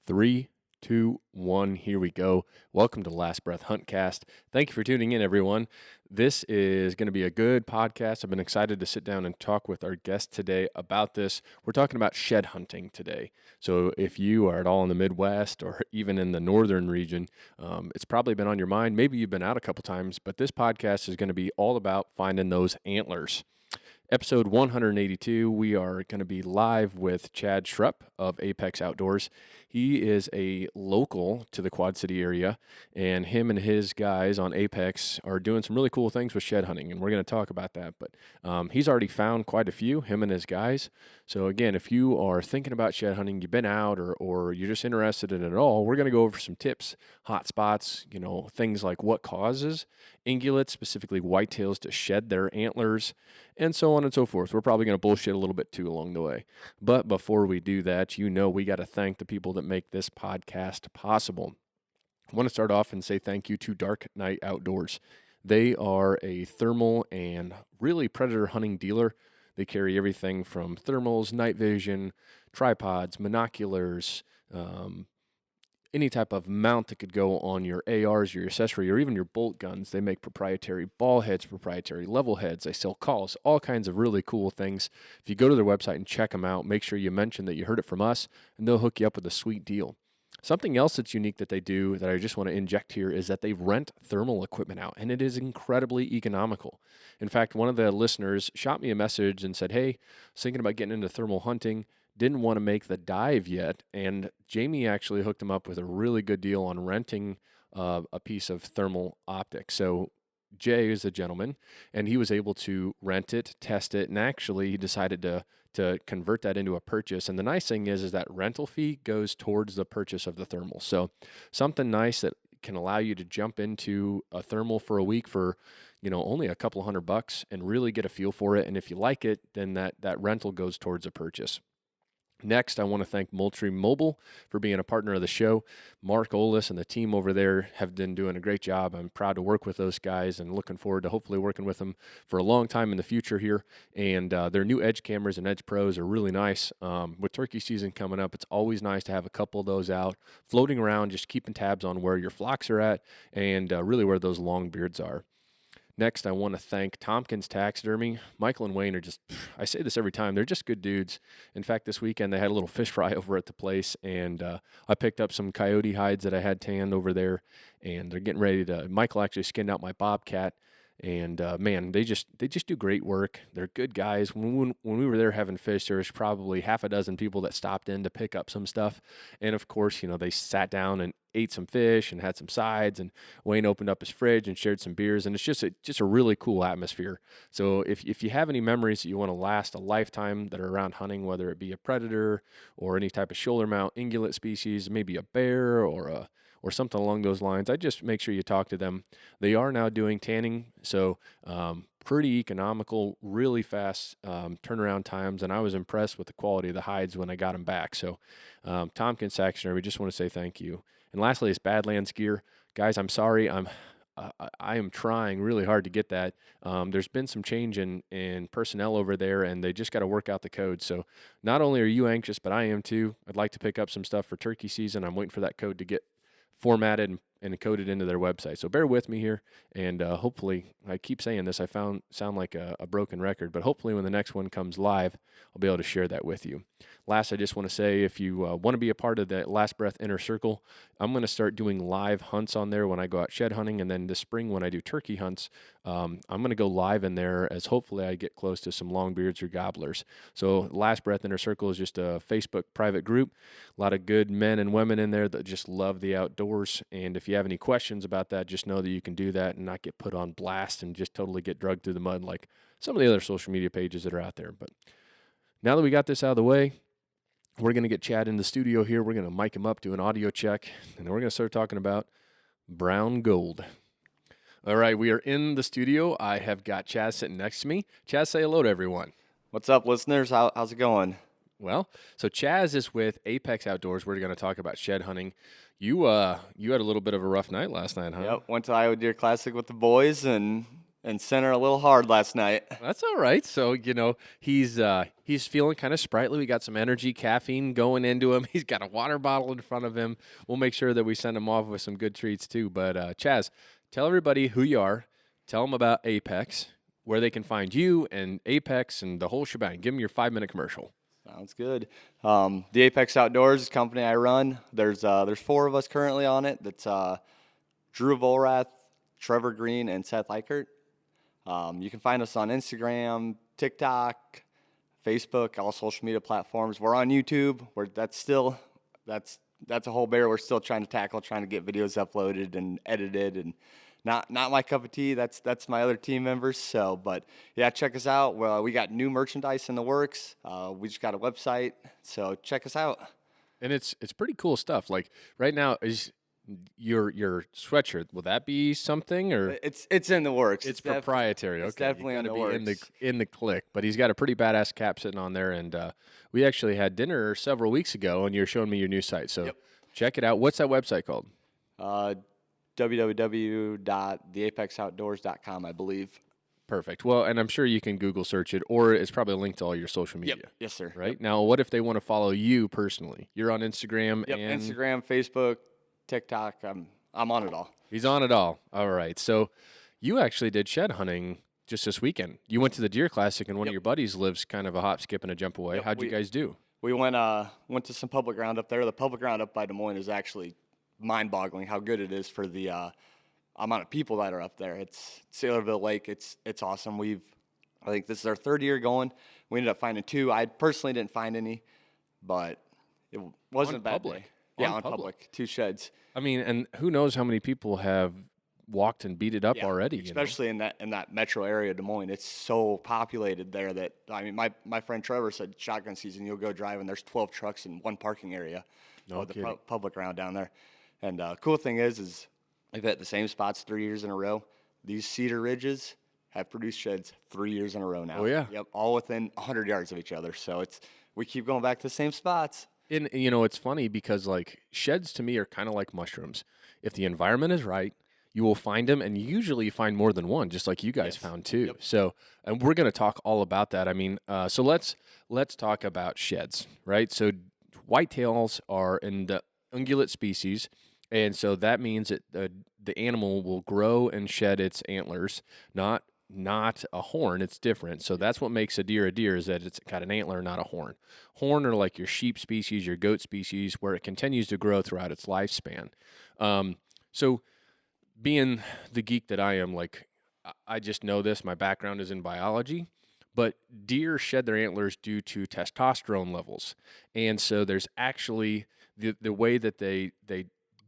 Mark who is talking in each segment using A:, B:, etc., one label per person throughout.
A: Three, two, one, here we go. Welcome to Last Breath Huntcast. Thank you for tuning in, everyone. This is going to be a good podcast. I've been excited to sit down and talk with our guest today about this. We're talking about shed hunting today. So if you are at all in the Midwest or even in the northern region, it's probably been on your mind. Maybe you've been out a couple times, but this podcast is going to be all about finding those antlers. Episode 182, we are going to be live with Chad Schrupp of Apex Outdoors. He is a local to the Quad City area, and him and his guys on Apex are doing some really cool things with shed hunting, and we're going to talk about that. But he's already found quite a few, him and his guys. So again, if you are thinking about shed hunting, you've been out or you're just interested in it at all, we're going to go over some tips, hot spots, things like what causes ungulates, specifically whitetails, to shed their antlers, and so on and so forth. We're probably going to bullshit a little bit too along the way. But before we do that, we got to thank the people that make this podcast possible. I want to start off and say thank you to Dark Night Outdoors. They are a thermal and really predator hunting dealer. They carry everything from thermals, night vision, tripods, binoculars, any type of mount that could go on your ARs, your accessory, or even your bolt guns. They make proprietary ball heads, proprietary level heads. They sell calls, all kinds of really cool things. If you go to their website and check them out, make sure you mention that you heard it from us, and they'll hook you up with a sweet deal. Something else that's unique that they do that I just want to inject here is that they rent thermal equipment out, and it is incredibly economical. In fact, one of the listeners shot me a message and said, hey, I was thinking about getting into thermal hunting, didn't want to make the dive yet, and Jamie actually hooked him up with a really good deal on renting a piece of thermal optics. So Jay is a gentleman, and he was able to rent it, test it, and actually he decided to convert that into a purchase. And the nice thing is that rental fee goes towards the purchase of the thermal. So something nice that can allow you to jump into a thermal for a week for only a couple $100 and really get a feel for it. And if you like it, then that rental goes towards a purchase. Next, I want to thank Moultrie Mobile for being a partner of the show. Mark Olis and the team over there have been doing a great job. I'm proud to work with those guys and looking forward to hopefully working with them for a long time in the future here. And their new Edge cameras and Edge Pros are really nice. With turkey season coming up, it's always nice to have a couple of those out floating around, just keeping tabs on where your flocks are at and really where those long beards are. Next, I want to thank Tompkins Taxidermy. Michael and Wayne are just, I say this every time, they're just good dudes. In fact, this weekend they had a little fish fry over at the place, and I picked up some coyote hides that I had tanned over there, and they're getting ready to, Michael actually skinned out my bobcat, and man, they just do great work. They're good guys. When we were there having fish, there was probably half a dozen people that stopped in to pick up some stuff, and of course, they sat down and ate some fish and had some sides, and Wayne opened up his fridge and shared some beers, and it's just a really cool atmosphere. So if you have any memories that you want to last a lifetime that are around hunting, whether it be a predator or any type of shoulder mount ungulate species, maybe a bear or something along those lines, I just make sure you talk to them. They are now doing tanning, so pretty economical, really fast turnaround times, and I was impressed with the quality of the hides when I got them back. So Tompkins Taxidermy, we just want to say thank you. And lastly, it's Badlands Gear. Guys, I'm sorry. I am trying really hard to get that. There's been some change in personnel over there, and they just got to work out the code. So not only are you anxious, but I am too. I'd like to pick up some stuff for turkey season. I'm waiting for that code to get formatted and coded into their website. So bear with me here, and hopefully, I keep saying this, sound like a broken record, but hopefully when the next one comes live, I'll be able to share that with you. Last, I just want to say, if you want to be a part of the Last Breath Inner Circle, I'm going to start doing live hunts on there when I go out shed hunting, and then this spring when I do turkey hunts, I'm going to go live in there as hopefully I get close to some longbeards or gobblers. So Last Breath Inner Circle is just a Facebook private group. A lot of good men and women in there that just love the outdoors, and if you have any questions about that, just know that you can do that and not get put on blast and just totally get dragged through the mud like some of the other social media pages that are out there. But now that we got this out of the way, we're going to get Chad in the studio here. We're going to mic him up, do an audio check, and then we're going to start talking about brown gold. All right, we are in the studio. I have got Chaz sitting next to me. Chaz, say hello to everyone.
B: What's up, listeners? How's it going?
A: Well, so Chaz is with Apex Outdoors. We're going to talk about shed hunting. You had a little bit of a rough night last night, huh?
B: Yep, went to Iowa Deer Classic with the boys and and center a little hard last night.
A: That's all right. So, he's feeling kind of sprightly. We got some energy, caffeine going into him. He's got a water bottle in front of him. We'll make sure that we send him off with some good treats too. But Chaz, tell everybody who you are. Tell them about Apex, where they can find you and Apex and the whole shebang. Give them your 5-minute commercial.
B: Sounds good. The Apex Outdoors company I run. There's 4 of us currently on it. That's Drew Volrath, Trevor Green, and Seth Eichert. You can find us on Instagram, TikTok, Facebook, all social media platforms. We're on YouTube. That's a whole bear. We're still trying to get videos uploaded and edited, and not my cup of tea. That's my other team members. So, but yeah, check us out. Well, we got new merchandise in the works. We just got a website, so check us out.
A: And it's pretty cool stuff. Like right now is your sweatshirt. Will that be something or
B: It's in the works.
A: it's proprietary?
B: It's
A: Okay,
B: definitely in the works.
A: in the click. But he's got a pretty badass cap sitting on there, and we actually had dinner several weeks ago, and you're showing me your new site. So
B: Yep.
A: check it out. What's that website called?
B: www.theapexoutdoors.com, I believe.
A: Perfect. Well, and I'm sure you can Google search it, or it's probably linked to all your social media.
B: Yep. Yes, sir.
A: Right now, what if they want to follow you personally? You're on Instagram
B: Yep.
A: and
B: Instagram, Facebook, TikTok. I'm on it all.
A: He's on it all. All right. So you actually did shed hunting just this weekend. You went to the deer classic, and one of
B: Yep.
A: your buddies lives kind of a hop, skip, and a jump away.
B: Yep,
A: How'd you guys do?
B: We went to some public ground up there. The public ground up by Des Moines is actually mind-boggling how good it is for the amount of people that are up there. It's Sailorville Lake. It's awesome. I think this is our 3rd year going. We ended up finding 2. I personally didn't find any, but it wasn't
A: On
B: a bad
A: public?
B: day. Yeah,
A: On
B: on
A: public?
B: public. 2 sheds.
A: I mean, and who knows how many people have walked and beat it up
B: Yeah,
A: already.
B: especially in that metro area, Des Moines. It's so populated there that my friend Trevor said shotgun season you'll go drive and there's 12 trucks in one parking area.
A: No
B: The
A: kidding.
B: public ground down there. And cool thing is we've hit the same spots 3 years in a row. These Cedar Ridges have produced sheds 3 years in a row now.
A: Oh, yeah?
B: Yep, all within 100 yards of each other. So we keep going back to the same spots.
A: And it's funny because like sheds to me are kind of like mushrooms. If the environment is right, you will find them, and usually you find more than one, just like you guys
B: Yes.
A: found too.
B: Yep.
A: So, and we're going to talk all about that. I mean, so let's talk about sheds, right? So, whitetails are in the ungulate species, and so that means that the animal will grow and shed its antlers, not a horn. It's different. So that's what makes a deer is that it's got an antler, not a horn. Horn are like your sheep species, your goat species, where it continues to grow throughout its lifespan. So being the geek that I am, like I just know this. My background is in biology, but deer shed their antlers due to testosterone levels, and so there's actually the way that they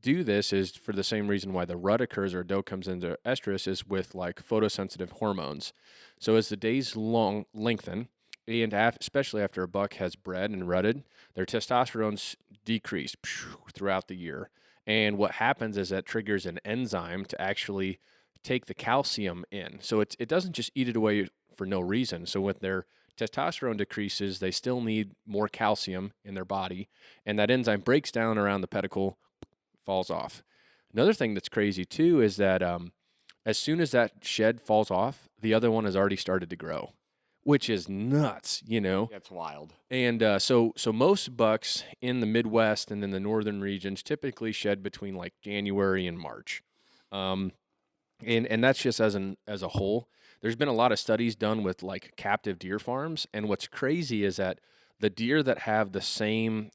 A: do this is for the same reason why the rut occurs or doe comes into estrus is with like photosensitive hormones. So as the days lengthen, and especially after a buck has bred and rutted, their testosterone's decrease throughout the year. And what happens is that triggers an enzyme to actually take the calcium in. So it doesn't just eat it away for no reason. So when their testosterone decreases, they still need more calcium in their body, and that enzyme breaks down around the pedicle, falls off. Another thing that's crazy too is that as soon as that shed falls off, the other one has already started to grow, which is nuts,
B: That's wild.
A: And so most bucks in the Midwest and in the northern regions typically shed between like January and March, and that's just as a whole. There's been a lot of studies done with like captive deer farms, and what's crazy is that the deer that have the same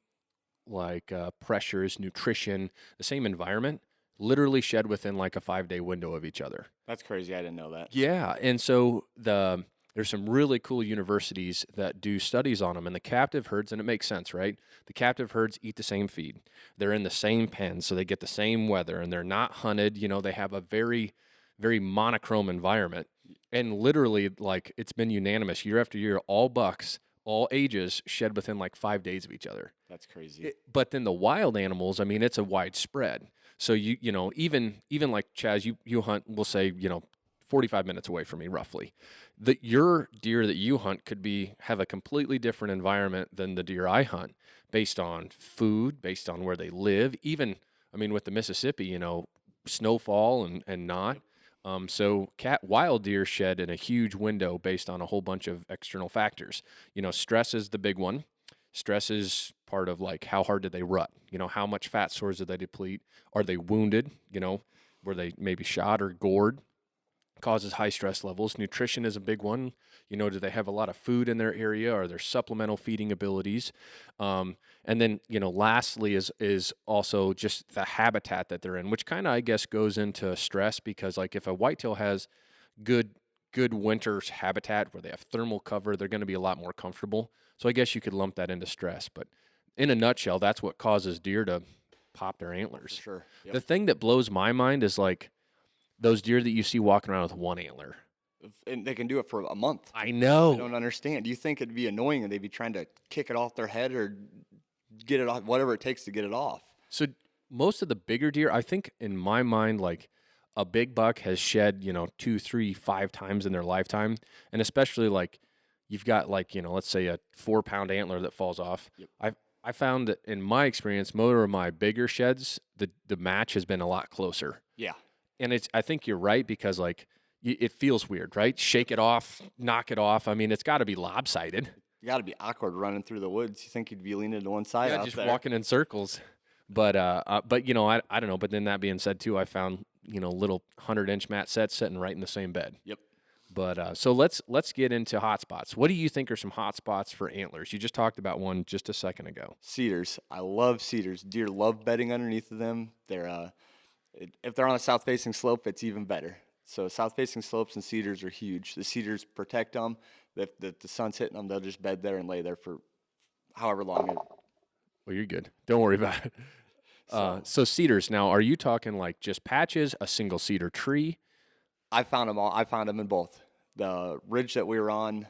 A: like pressures, nutrition, the same environment, literally shed within like a 5-day window of each other.
B: That's crazy. I didn't know that.
A: Yeah, and so there's some really cool universities that do studies on them, and the captive herds, and it makes sense, right? The captive herds eat the same feed. They're in the same pens, so they get the same weather, and they're not hunted. They have a very, very monochrome environment. And literally, like, it's been unanimous year after year, all bucks, all ages, shed within like 5 days of each other.
B: That's crazy.
A: But then the wild animals, I mean, it's a wide spread. So even like Chaz, you hunt, we'll say, 45 minutes away from me, roughly. Your deer that you hunt could have a completely different environment than the deer I hunt, based on food, based on where they live. Even, I mean, with the Mississippi, snowfall and not. So wild deer shed in a huge window based on a whole bunch of external factors. Stress is the big one. Stress is part of like how hard did they rut? How much fat stores did they deplete? Are they wounded? Were they maybe shot or gored? Causes high stress levels. Nutrition is a big one. Do they have a lot of food in their area? Are there supplemental feeding abilities? And then, lastly is also just the habitat that they're in, which kind of, I guess, goes into stress because, like, if a whitetail has good winter habitat where they have thermal cover, they're going to be a lot more comfortable. So I guess you could lump that into stress. But in a nutshell, that's what causes deer to pop their antlers.
B: For sure. Yep.
A: The thing that blows my mind is like those deer that you see walking around with one antler.
B: And they can do it for a month.
A: I know.
B: I don't understand. Do you think it'd be annoying and they'd be trying to kick it off their head or get it off, whatever it takes to get it off?
A: So most of the bigger deer, I think in my mind, like a big buck has shed, 2, 3, 5 times in their lifetime. And especially like you've got like, let's say a 4-pound antler that falls off.
B: Yep.
A: I found that in my experience, most of my bigger sheds, the match has been a lot closer.
B: Yeah.
A: And I think you're right because like it feels weird, right? Shake it off, knock it off. I mean, it's got to be lopsided.
B: You got to be awkward running through the woods. You think you'd be leaning to one side out
A: Just
B: there.
A: walking in circles. But I don't know. But then that being said too, I found little 100-inch mat sets sitting right in the same bed.
B: Yep.
A: But so let's get into hot spots. What do you think are some hot spots for antlers? You just talked about one just a second ago.
B: Cedars. I love cedars. Deer love bedding underneath of them. They're if they're on a south-facing slope, it's even better. So south-facing slopes and cedars are huge. The cedars protect them. If the sun's hitting them, they'll just bed there and lay there for however long.
A: Well, you're good. Don't worry about it. So cedars. Now, are you talking like just patches, a single cedar tree?
B: I found them all. I found them in both. The ridge that we were on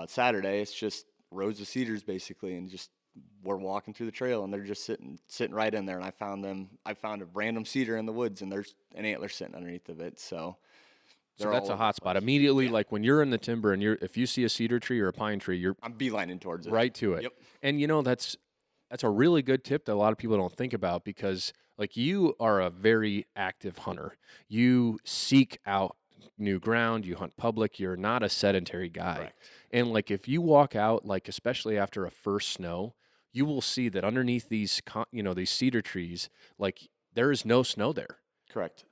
B: Saturday, it's just rows of cedars basically, and just we're walking through the trail and they're just sitting right in there. And I found a random cedar in the woods and there's an antler sitting underneath of it. So
A: that's a hot spot. Immediately, like when you're in the timber and if you see a cedar tree or a pine tree,
B: I'm beelining towards it.
A: Right to it.
B: Yep.
A: And that's a really good tip that a lot of people don't think about because like you are a very active hunter. You seek out new ground, you hunt public, you're not a sedentary guy.
B: Correct.
A: And like if you walk out, like especially after a first snow, you will see that underneath these these cedar trees, like there is no snow there.
B: Correct.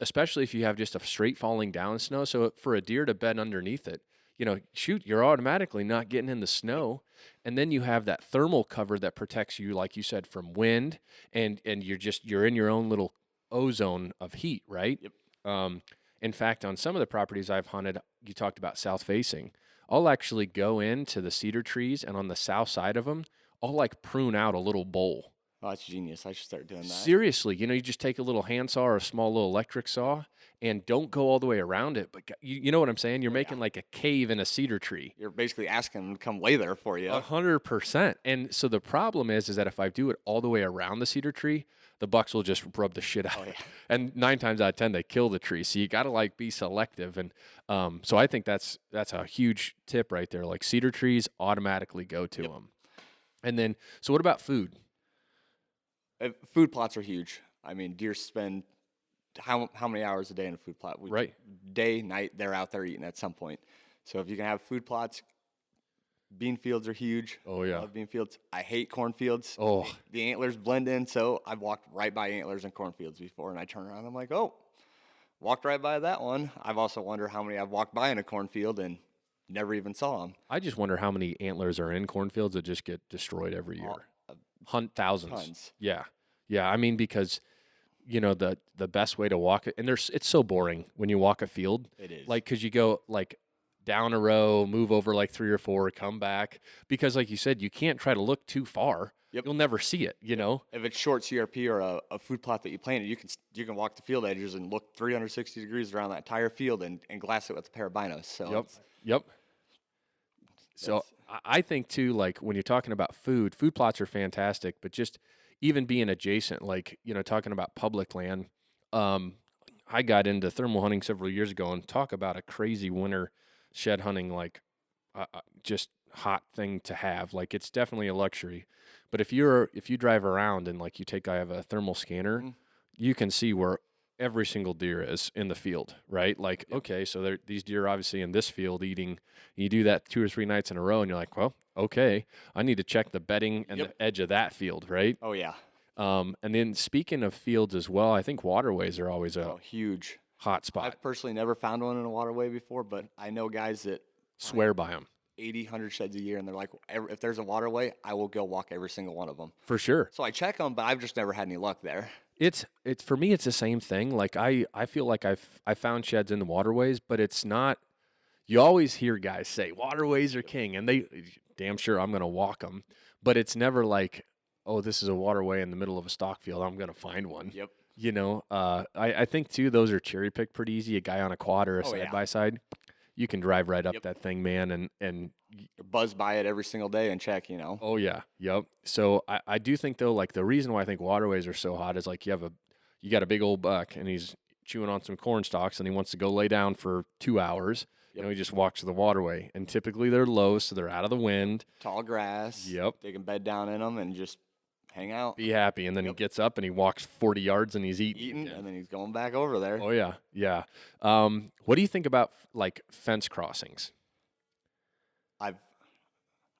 A: Especially if you have just a straight falling down snow. So for a deer to bed underneath it, you're automatically not getting in the snow. And then you have that thermal cover that protects you, like you said, from wind, and you're in your own little ozone of heat, right?
B: Yep.
A: In fact, on some of the properties I've hunted, you talked about south facing. I'll actually go into the cedar trees, and on the south side of them, I'll like prune out a little bowl.
B: Oh, that's genius. I should start doing that.
A: Seriously, you just take a little handsaw or a small little electric saw and don't go all the way around it. But you know what I'm saying? You're making like a cave in a cedar tree.
B: You're basically asking them to come lay there for you.
A: 100%. And so the problem is that if I do it all the way around the cedar tree, the bucks will just rub the shit out.
B: Oh, yeah.
A: And 9 times out of 10, they kill the tree. So you got to like be selective. And so I think that's a huge tip right there. Like cedar trees, automatically go to them. And then, so what about food?
B: Food plots are huge. I mean, deer spend how many hours a day in a food plot?
A: Right.
B: Day, night, they're out there eating at some point. So if you can have food plots, bean fields are huge.
A: Oh, yeah.
B: I love bean fields. I hate cornfields.
A: Oh.
B: The antlers blend in, so I've walked right by antlers and cornfields before, and I turn around and I'm like, oh, walked right by that one. I've also wondered how many I've walked by in a cornfield and never even saw them.
A: I just wonder how many antlers are in cornfields that just get destroyed every year. Hunt thousands.
B: Tons.
A: Yeah. I mean, because the best way to walk it, and it's so boring when you walk a field.
B: It is.
A: Like, because you go like down a row, move over like 3 or 4, come back. Because like you said, you can't try to look too far.
B: Yep.
A: You'll never see it.
B: If it's short CRP or a food plot that you planted, you can walk the field edges and look 360 degrees around that entire field and glass it with a pair of binos. So
A: Yep. So I think too, like when you're talking about food plots are fantastic, but just even being adjacent, like, talking about public land, I got into thermal hunting several years ago, and talk about a crazy winter shed hunting, like just hot thing to have. Like it's definitely a luxury, but if you drive around and like I have a thermal scanner, you can see where every single deer is in the field, right? Like, okay, so these deer are obviously in this field eating. You do that 2 or 3 nights in a row, and you're like, well, okay, I need to check the bedding and the edge of that field, right?
B: Oh yeah.
A: And then speaking of fields as well, I think waterways are always a
B: Huge.
A: hot spot.
B: I've personally never found one in a waterway before, but I know guys that
A: Swear by them.
B: 80, 100 sheds a year, and they're like, if there's a waterway, I will go walk every single one of them.
A: For sure.
B: So I check them, but I've just never had any luck there.
A: It's for me, it's the same thing. Like I feel like I found sheds in the waterways, but it's not. You always hear guys say waterways are king, and they damn sure I'm going to walk them. But it's never like, oh, this is a waterway in the middle of a stock field. I'm going to find one.
B: Yep.
A: You know, I think too those are cherry picked pretty easy. A guy on a quad or a side by side, you can drive right up that thing, man, and
B: buzz by it every single day and check. You know.
A: Oh yeah, yep. So I do think though, like the reason why I think waterways are so hot is like you got a big old buck and he's chewing on some corn stalks and he wants to go lay down for 2 hours. You know, he just walks to the waterway, and typically they're low, so they're out of the wind.
B: Tall grass.
A: Yep.
B: They can bed down in them and just hang out.
A: Be happy, and then he gets up and he walks 40 yards and he's eating
B: and then he's going back over there.
A: Oh yeah, yeah. What do you think about like fence crossings?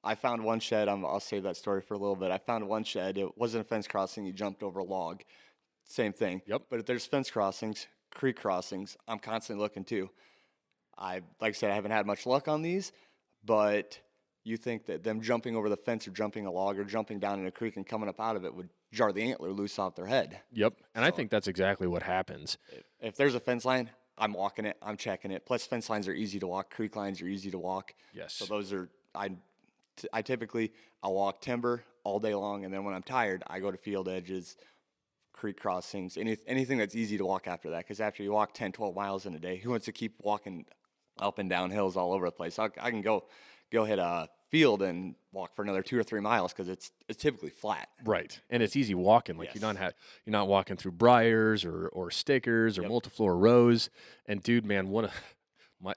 B: I found one shed. I'll save that story for a little bit. I found one shed. It wasn't a fence crossing. You jumped over a log. Same thing.
A: Yep.
B: But if there's fence crossings, creek crossings, I'm constantly looking too. Like I said, I haven't had much luck on these, but you think that them jumping over the fence or jumping a log or jumping down in a creek and coming up out of it would jar the antler loose off their head.
A: Yep. And I think that's exactly what happens.
B: If there's a fence line, I'm walking it. I'm checking it. Plus, fence lines are easy to walk. Creek lines are easy to walk.
A: Yes.
B: So those are I typically I'll walk timber all day long, and then when I'm tired, I go to field edges, creek crossings, anything that's easy to walk after that. Because after you walk 10, 12 miles in a day, who wants to keep walking up and down hills all over the place? I can go hit a field and walk for another 2 or 3 miles because it's typically flat.
A: Right, and it's easy walking. Like you're not walking through briars or stickers or multiflora rows. And dude, man,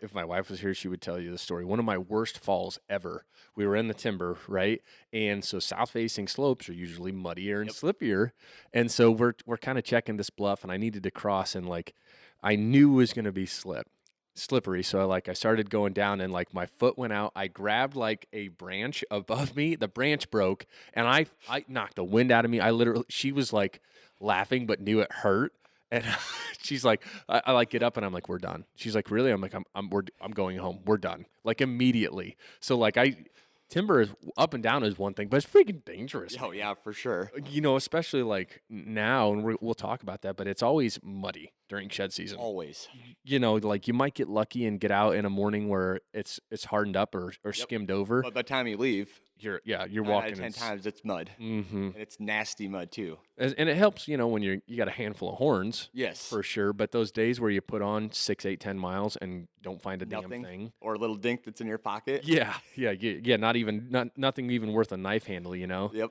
A: if my wife was here, she would tell you the story. One of my worst falls ever. We were in the timber, right? And so south-facing slopes are usually muddier and slippier. And so we're kind of checking this bluff, and I needed to cross, and like I knew it was going to be slippery. So I started going down, and like my foot went out. I grabbed like a branch above me. The branch broke, and I knocked the wind out of me. She was like laughing, but knew it hurt. And she's like, I like get up and I'm like, we're done. She's like, really? I'm like, I'm going home. We're done. Like immediately. So like timber is up and down is one thing, but it's freaking dangerous.
B: Oh yeah, for sure.
A: You know, especially like now, and we'll talk about that, but it's always muddy during shed season.
B: Always.
A: You know, like you might get lucky and get out in a morning where it's hardened up or skimmed over.
B: But by the time you leave,
A: you're
B: 9
A: walking.
B: out of 10 times it's mud. Mm-hmm. And it's nasty mud too.
A: And it helps, you know, when you got a handful of horns.
B: Yes.
A: For sure. But those days where you put on 6, 8, 10 miles and don't find damn thing.
B: Or a little dink that's in your pocket.
A: Yeah. Nothing even worth a knife handle, you know?
B: Yep.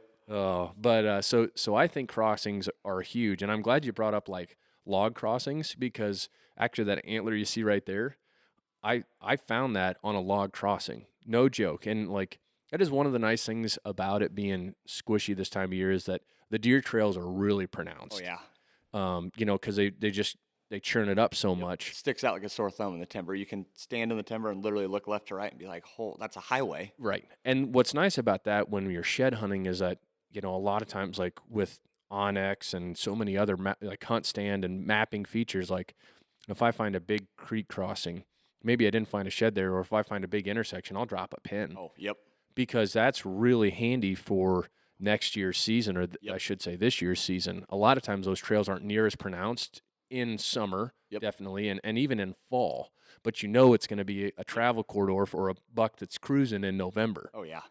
A: But so I think crossings are huge. And I'm glad you brought up like log crossings because actually that antler you see right there, I found that on a log crossing. No joke. And like that is one of the nice things about it being squishy this time of year is that the deer trails are really pronounced.
B: Oh yeah.
A: You know, because they churn it up so much.
B: It sticks out like a sore thumb in the timber. You can stand in the timber and literally look left to right and be like, "Oh, that's a highway."
A: Right. And what's nice about that when you're shed hunting is that, you know, a lot of times like with Onyx and so many other like hunt stand and mapping features, like if I find a big creek crossing, maybe I didn't find a shed there, or if I find a big intersection, I'll drop a pin.
B: Oh, yep.
A: Because that's really handy for next year's season, or I should say this year's season. A lot of times those trails aren't near as pronounced in summer, definitely, and even in fall. But you know it's going to be a travel corridor for a buck that's cruising in November.
B: Oh, yeah.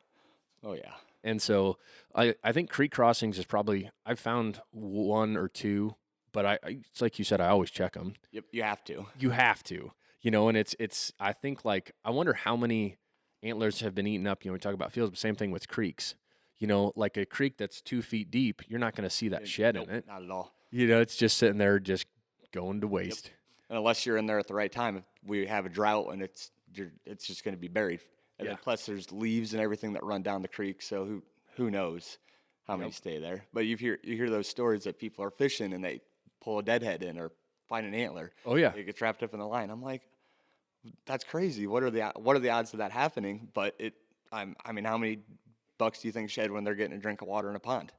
B: Oh, yeah.
A: And so I think creek crossings is probably, I've found 1 or 2, but it's like you said, I always check them.
B: Yep, you have to.
A: You have to, you know, and it's I think like, I wonder how many antlers have been eaten up. You know, we talk about fields, but same thing with creeks. You know, like a creek that's 2 feet deep, you're not going to see that shed in it.
B: Not at all.
A: You know, it's just sitting there, just going to waste.
B: Yep. And unless you're in there at the right time, if we have a drought and it's just going to be buried. And then plus there's leaves and everything that run down the creek, so who knows how many stay there. But you hear those stories that people are fishing and they pull a deadhead in or find an antler.
A: Oh yeah.
B: It gets wrapped up in the line. I'm like, that's crazy. What are the odds of that happening? But I mean, how many bucks do you think shed when they're getting a drink of water in a pond?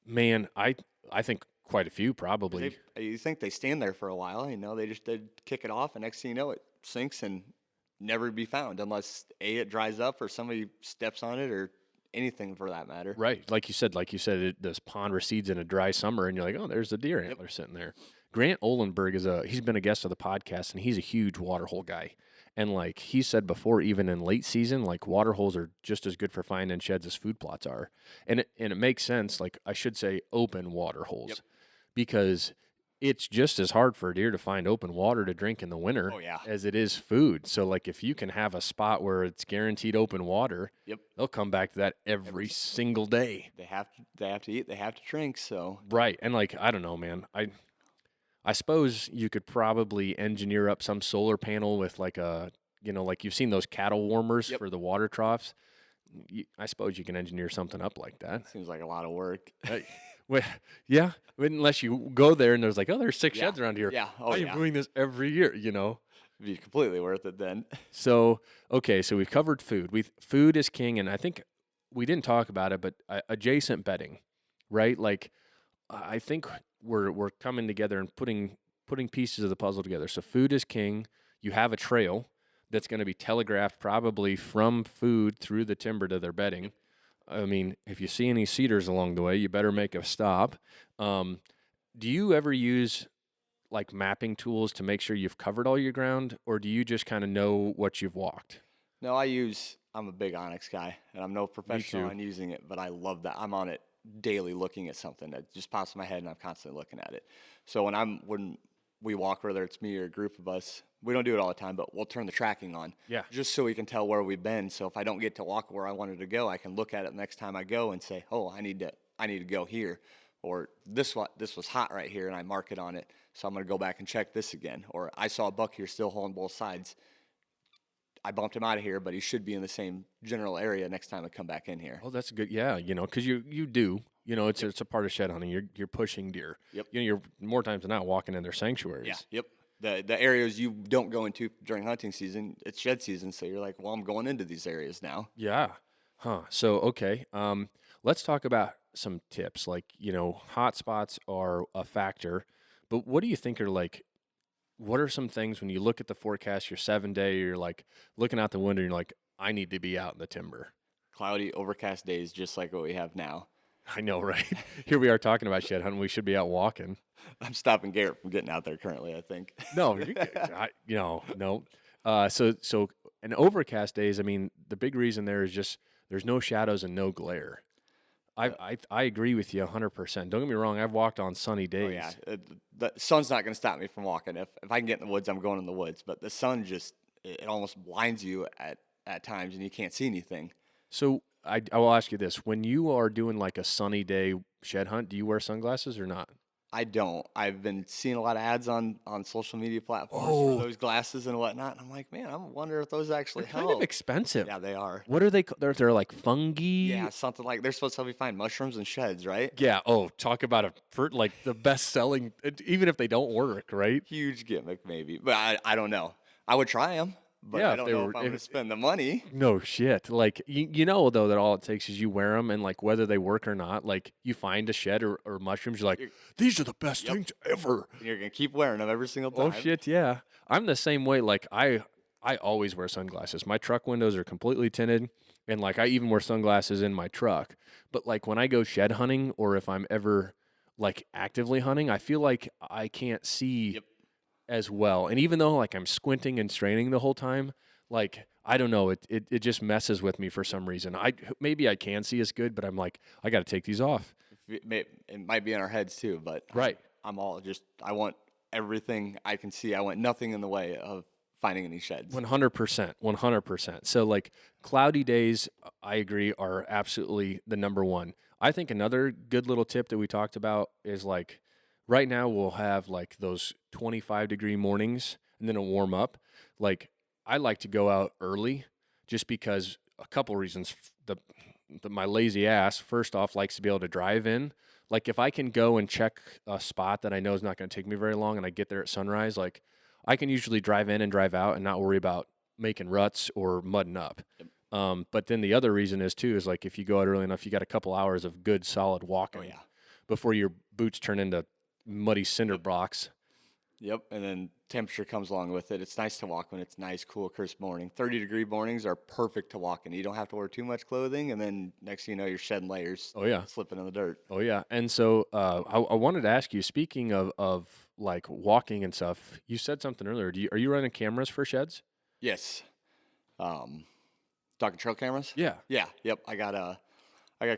A: Man, I think quite a few probably.
B: You think they stand there for a while? They just did kick it off, and next thing you know, it sinks and never be found unless it dries up or somebody steps on it or anything for that matter.
A: Right. Like you said, this pond recedes in a dry summer and you're like, oh, there's a deer antler sitting there. Grant Olenberg he's been a guest of the podcast and he's a huge water hole guy. And like he said before, even in late season, like water holes are just as good for finding sheds as food plots are. And it makes sense. Like I should say open water holes because it's just as hard for a deer to find open water to drink in the winter as it is food. So like if you can have a spot where it's guaranteed open water, they'll come back to that every single day.
B: They have to eat, they have to drink, so.
A: Right. And like I don't know, man. I suppose you could probably engineer up some solar panel with like like you've seen those cattle warmers for the water troughs. I suppose you can engineer something up like that.
B: Seems like a lot of work.
A: Well, yeah, unless you go there and there's like, oh, there's 6 sheds around here.
B: Yeah.
A: I am doing this every year,
B: It'd be completely worth it then.
A: So, okay, so we've covered food. Food is king, and I think we didn't talk about it, but adjacent bedding, right? Like, I think we're coming together and putting pieces of the puzzle together. So food is king. You have a trail that's going to be telegraphed probably from food through the timber to their bedding. I mean, if you see any cedars along the way, you better make a stop. Do you ever use like mapping tools to make sure you've covered all your ground, or do you just kind of know what you've walked?
B: No, I'm a big Onyx guy, and I'm no professional on using it, but I love that. I'm on it daily looking at something that just pops in my head, and I'm constantly looking at it. So when we walk, whether it's me or a group of us, we don't do it all the time, but we'll turn the tracking on.
A: Yeah.
B: Just so we can tell where we've been. So if I don't get to walk where I wanted to go, I can look at it the next time I go and say, oh, I need to go here. Or this was hot right here, and I mark it on it. So I'm going to go back and check this again. Or I saw a buck here still holding both sides. I bumped him out of here, but he should be in the same general area next time I come back in here.
A: Oh, that's good. Yeah, because you do. It's a part of shed hunting. You're pushing deer.
B: Yep.
A: You're more times than not walking in their sanctuaries.
B: Yeah. Yep. The areas you don't go into during hunting season, it's shed season, so you're like, well, I'm going into these areas now.
A: Yeah. Huh. So, okay. Let's talk about some tips. Like, hot spots are a factor, but what do you think are like, what are some things when you look at the forecast, your 7-day, you're like looking out the window and you're like, I need to be out in the timber.
B: Cloudy, overcast days, just like what we have now.
A: I know, right? Here we are talking about shed hunting. We should be out walking.
B: I'm stopping Garrett from getting out there currently, I think.
A: No, no. So in overcast days, I mean, the big reason there is just there's no shadows and no glare. I agree with you 100%. Don't get me wrong. I've walked on sunny days.
B: Oh, yeah. The sun's not going to stop me from walking. If I can get in the woods, I'm going in the woods. But the sun it almost blinds you at times, and you can't see anything.
A: So I will ask you this. When you are doing like a sunny day shed hunt, do you wear sunglasses or not?
B: I don't. I've been seeing a lot of ads on social media platforms for those glasses and whatnot. And I'm like, man, I wonder if those actually
A: They're
B: help.
A: kind of expensive.
B: Yeah, they are.
A: What are they? They're like fungi.
B: Yeah, something like they're supposed to help you find mushrooms and sheds, right?
A: Yeah. Oh, talk about like the best selling, even if they don't work, right?
B: Huge gimmick, maybe, but I don't know. I would try them. But
A: Yeah,
B: I don't know if I'm going to spend the money.
A: No shit. Like, though, that all it takes is you wear them and, like, whether they work or not, like, you find a shed or mushrooms, you're like, these are the best things ever.
B: And you're going to keep wearing them every single time.
A: Oh, shit, yeah. I'm the same way. Like, I always wear sunglasses. My truck windows are completely tinted, and, like, I even wear sunglasses in my truck. But, like, when I go shed hunting or if I'm ever, like, actively hunting, I feel like I can't see as well. And even though like I'm squinting and straining the whole time, like I don't know, it just messes with me for some reason. Maybe I can see as good, but I'm like, I got to take these off.
B: It might be in our heads too, but
A: right.
B: I want everything I can see. I want nothing in the way of finding any sheds.
A: 100%. So like cloudy days, I agree, are absolutely the number one. I think another good little tip that we talked about is like, right now we'll have like those 25-degree mornings and then it'll warm up. Like I like to go out early just because a couple reasons. My lazy ass, first off, likes to be able to drive in Like if I can go and check a spot that I know is not going to take me very long, and I get there at sunrise, like I can usually drive in and drive out and not worry about making ruts or mudding up.
B: Yep.
A: But then the other reason is too is like if you go out early enough, you got a couple hours of good solid
B: Oh
A: walking
B: yeah.
A: before your boots turn into muddy cinder
B: Yep.
A: blocks.
B: Yep, and then temperature comes along with it. It's nice to walk when it's nice, cool, crisp morning. 30-degree mornings are perfect to walk in. You don't have to wear too much clothing, and then next thing you know, you're shedding layers,
A: Oh yeah.
B: slipping in the dirt.
A: Oh yeah. And so I wanted to ask you, speaking of like walking and stuff, you said something earlier. Are you running cameras for sheds?
B: Yes. Um, Talking trail cameras?
A: Yeah.
B: Yeah. Yep. I got a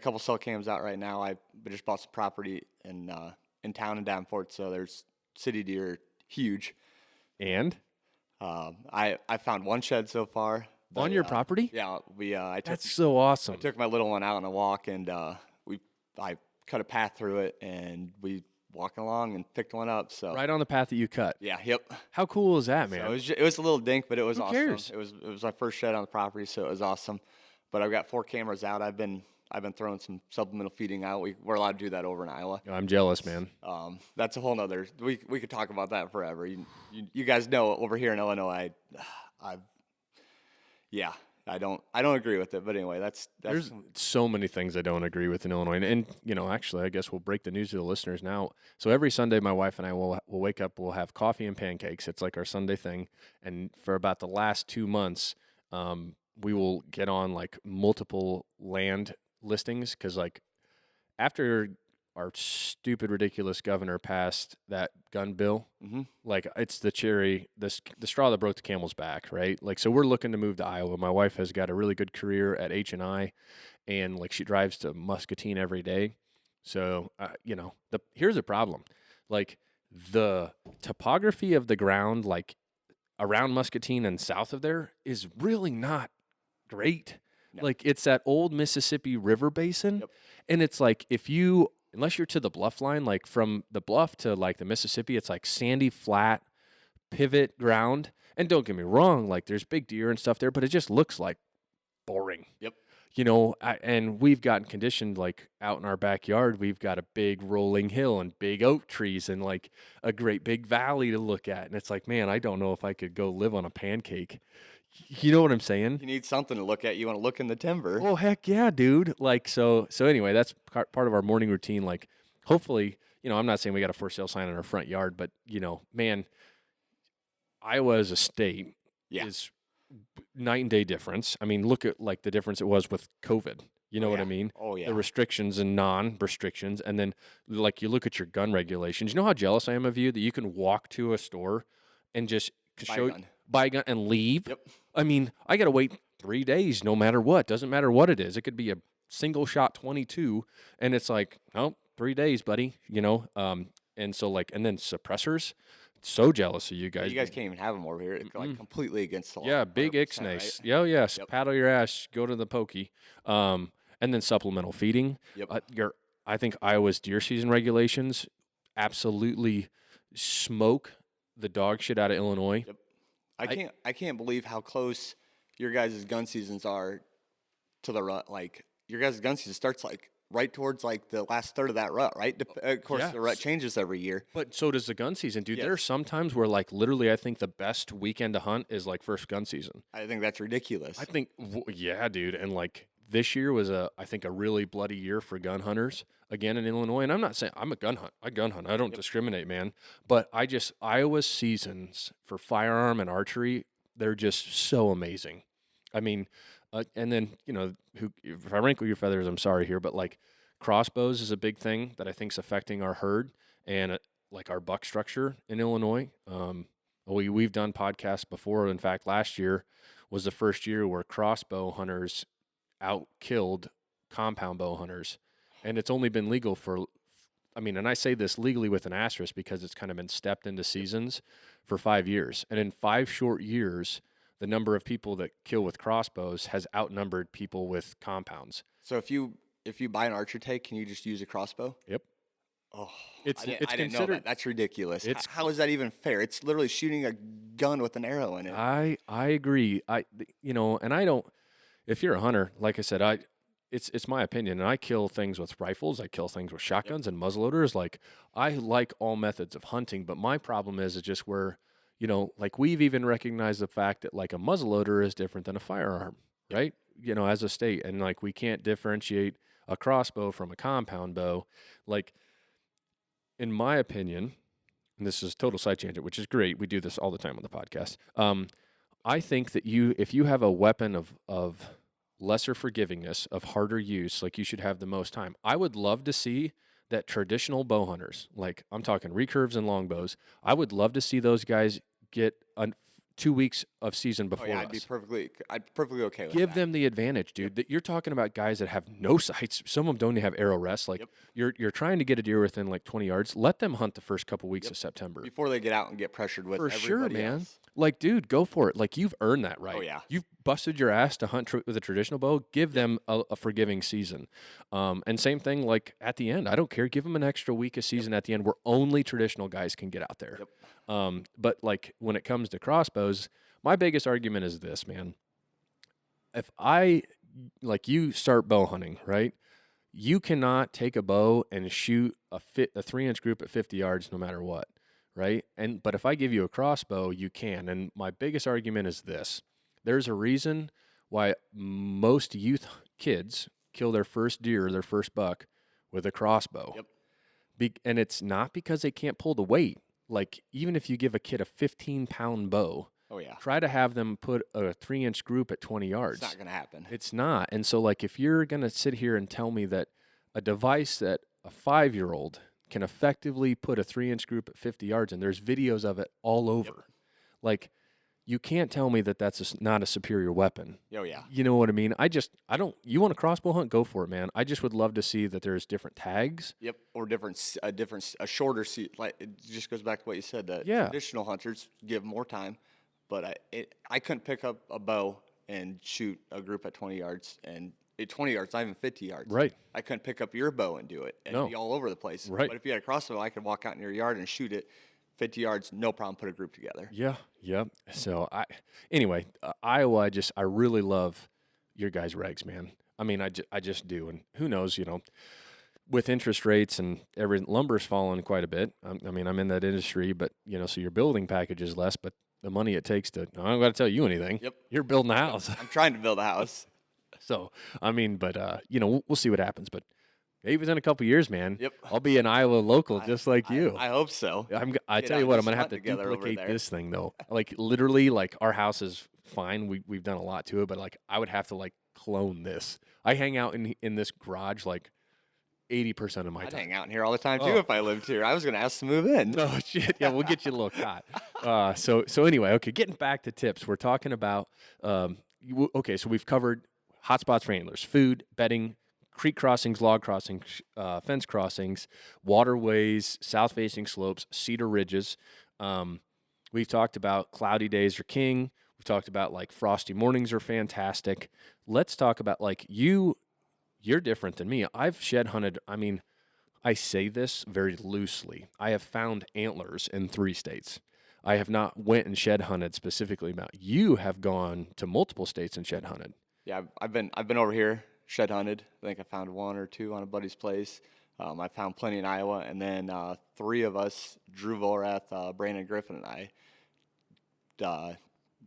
B: couple cell cams out right now. I just bought some property in town in Davenport, so there's city deer huge.
A: And
B: I found one shed so far.
A: on your property?
B: Yeah,
A: That's so awesome.
B: I took my little one out on a walk, and I cut a path through it, and we walking along and picked one up. So
A: Right on the path that you cut.
B: yeah, yep.
A: How cool is that,
B: So
A: man?
B: it was a little dink, but it was
A: Who
B: awesome.
A: cares?
B: It was my first shed on the property, so it was awesome. But I've got 4 cameras out. I've been throwing some supplemental feeding out. We're allowed to do that over in Iowa.
A: I'm jealous, man.
B: That's a whole nother. We could talk about that forever. You guys know over here in Illinois, yeah, I don't agree with it. But anyway, that's
A: There's so many things I don't agree with in Illinois, and you know, actually, I guess we'll break the news to the listeners now. So every Sunday, my wife and I will wake up, we'll have coffee and pancakes. It's like our Sunday thing, and for about the last 2 months, we will get on like multiple land listings because like after our stupid, ridiculous governor passed that gun bill,
B: Mhm.
A: like it's the the straw that broke the camel's back, right? Like, so we're looking to move to Iowa. My wife has got a really good career at H&I, and like she drives to Muscatine every day. So, you know, here's a problem, like the topography of the ground, like around Muscatine and south of there, is really not great.
B: No.
A: Like it's that old Mississippi River basin,
B: Yep.
A: and it's like unless you're to the bluff line, like from the bluff to like the Mississippi, it's like sandy, flat, pivot ground. And don't get me wrong, like there's big deer and stuff there, but it just looks like boring.
B: Yep.
A: You know, and we've gotten conditioned like out in our backyard, we've got a big rolling hill and big oak trees and like a great big valley to look at. And it's like, man, I don't know if I could go live on a pancake. You know what I'm saying?
B: You need something to look at. You want to look in the timber.
A: Oh heck yeah, dude! Like so anyway, that's part of our morning routine. Like, hopefully, you know, I'm not saying we got a for sale sign in our front yard, but you know, man, Iowa as a state
B: Yeah.
A: is night and day difference. I mean, look at like the difference it was with COVID. You know what I
B: yeah.
A: mean?
B: Oh, yeah.
A: The restrictions and non-restrictions, and then like you look at your gun regulations. You know how jealous I am of you that you can walk to a store and just buy a gun and leave.
B: Yep.
A: I mean, I got to wait 3 days no matter what. Doesn't matter what it is. It could be a single shot 22, and it's like, oh, 3 days, buddy. You know, and so like, and then suppressors. So jealous of you guys.
B: You guys can't even have them over here. It's like completely against the law.
A: Yeah, big
B: 100%,
A: ixnace.
B: right?
A: Yeah, yes.
B: Yep.
A: Paddle your ass. Go to the pokey. And then supplemental feeding.
B: Yep.
A: I think Iowa's deer season regulations absolutely smoke the dog shit out of Illinois.
B: Yep. I can't believe how close your guys' gun seasons are to the rut. Like your guys' gun season starts like right towards like the last third of that rut, right? Of course,
A: yeah.
B: the rut changes every year.
A: But so does the gun season, dude. There are
B: Yes.
A: some times where, like, literally, I think the best weekend to hunt is like first gun season.
B: I think that's ridiculous.
A: I think, yeah, dude. And like this year was I think a really bloody year for gun hunters again in Illinois. And I'm not saying I gun hunt. I don't discriminate, man. But Iowa's seasons for firearm and archery, they're just so amazing. I mean, and then you know, if I rankle your feathers, I'm sorry here, but like crossbows is a big thing that I think is affecting our herd and like our buck structure in Illinois. We've done podcasts before. In fact, last year was the first year where crossbow hunters out-killed compound bow hunters. And it's only been legal for, I mean, and I say this legally with an asterisk because it's kind of been stepped into seasons for 5 years. And in 5 short years, the number of people that kill with crossbows has outnumbered people with compounds.
B: So if you buy an archer take, can you just use a crossbow?
A: Yep.
B: Oh,
A: It's
B: I didn't know
A: considered.
B: that. That's ridiculous.
A: It's-
B: How is that even fair? It's literally shooting a gun with an arrow in it.
A: I agree. You know, and I don't. If you're a hunter, like I said, it's my opinion, and I kill things with rifles. I kill things with shotguns and muzzleloaders. Like I like all methods of hunting, but my problem is just where, like we've even recognized the fact that like a muzzleloader is different than a firearm, right? As a state, and like we can't differentiate a crossbow from a compound bow. Like in my opinion, and this is total side tangent, which is great. We do this all the time on the podcast. I think that if you have a weapon of lesser forgivingness, of harder use, like you should have the most time. I would love to see that traditional bow hunters, like I'm talking recurves and longbows, I would love to see those guys get 2 weeks of season
B: Oh
A: before
B: yeah,
A: us.
B: I'd perfectly okay with
A: Give
B: that.
A: them the advantage, dude. That you're talking about guys that have no sights. Some of them don't even have arrow rests. Like you're trying to get a deer within like 20 yards. Let them hunt the first couple weeks of September.
B: Before they get out and get pressured with
A: For sure,
B: everybody
A: man.
B: else.
A: Like, dude, go for it. Like, you've earned that right.
B: Oh, yeah.
A: You've busted your ass to hunt with a traditional bow. Give them a forgiving season. And same thing, like, at the end. I don't care. Give them an extra week of season at the end where only traditional guys can get out there. But, like, when it comes to crossbows, my biggest argument is this, man. If you start bow hunting, right? You cannot take a bow and shoot a 3-inch group at 50 yards no matter what. Right? But if I give you a crossbow, you can. And my biggest argument is this. There's a reason why most youth kids kill their first deer, their first buck, with a crossbow. And it's not because they can't pull the weight. Like, even if you give a kid a 15-pound bow, try to have them put a 3-inch group at 20 yards.
B: It's not going to happen.
A: It's not. And so, like, if you're going to sit here and tell me that a device that a 5-year-old can effectively put a 3-inch group at 50 yards, and there's videos of it all over. Like, you can't tell me that that's not a superior weapon.
B: Oh, yeah.
A: You know what I mean? You want a crossbow hunt? Go for it, man. I just would love to see that there's different tags.
B: Or a shorter seat. Like, it just goes back to what you said, that traditional hunters give more time, but I couldn't pick up a bow and shoot a group at 20 yards, and 20 yards, not even 50 yards.
A: Right.
B: I couldn't pick up your bow and do it and be all over the place.
A: Right.
B: But if you had a crossbow, I could walk out in your yard and shoot it 50 yards, no problem, put a group together.
A: Yeah. So anyway, Iowa, I really love your guys' regs, man. I mean, I just do. And who knows, with interest rates and lumber's fallen quite a bit. I mean, I'm in that industry, but so your building package is less, but the money it takes I don't got to tell you anything. You're building a house.
B: I'm trying to build a house.
A: So, I mean, but, we'll see what happens. But maybe within a couple of years, man, I'll be an Iowa local just like you.
B: I hope so.
A: I tell you what, I'm going to have to duplicate this thing, though. Like, literally, like, our house is fine. We've done a lot to it, but, like, I would have to, like, clone this. I hang out in this garage, like, 80% of my
B: I'd
A: time.
B: hang out in here all the time, too, if I lived here. I was going to ask to move in.
A: Oh, shit. Yeah, we'll get you a little cot. So anyway, okay, getting back to tips. We're talking about, so we've covered hotspots for antlers, food, bedding, creek crossings, log crossings, fence crossings, waterways, south-facing slopes, cedar ridges. We've talked about cloudy days are king. We've talked about, like, frosty mornings are fantastic. Let's talk about, like, you're different than me. I've shed hunted. I mean, I say this very loosely. I have found antlers in 3 states. I have not went and shed hunted specifically about. You have gone to multiple states and shed hunted.
B: Yeah, I've been over here, shed hunted. I think I found 1 or 2 on a buddy's place. I found plenty in Iowa, and then 3 of us, Drew Volrath, Brandon Griffin, and I, got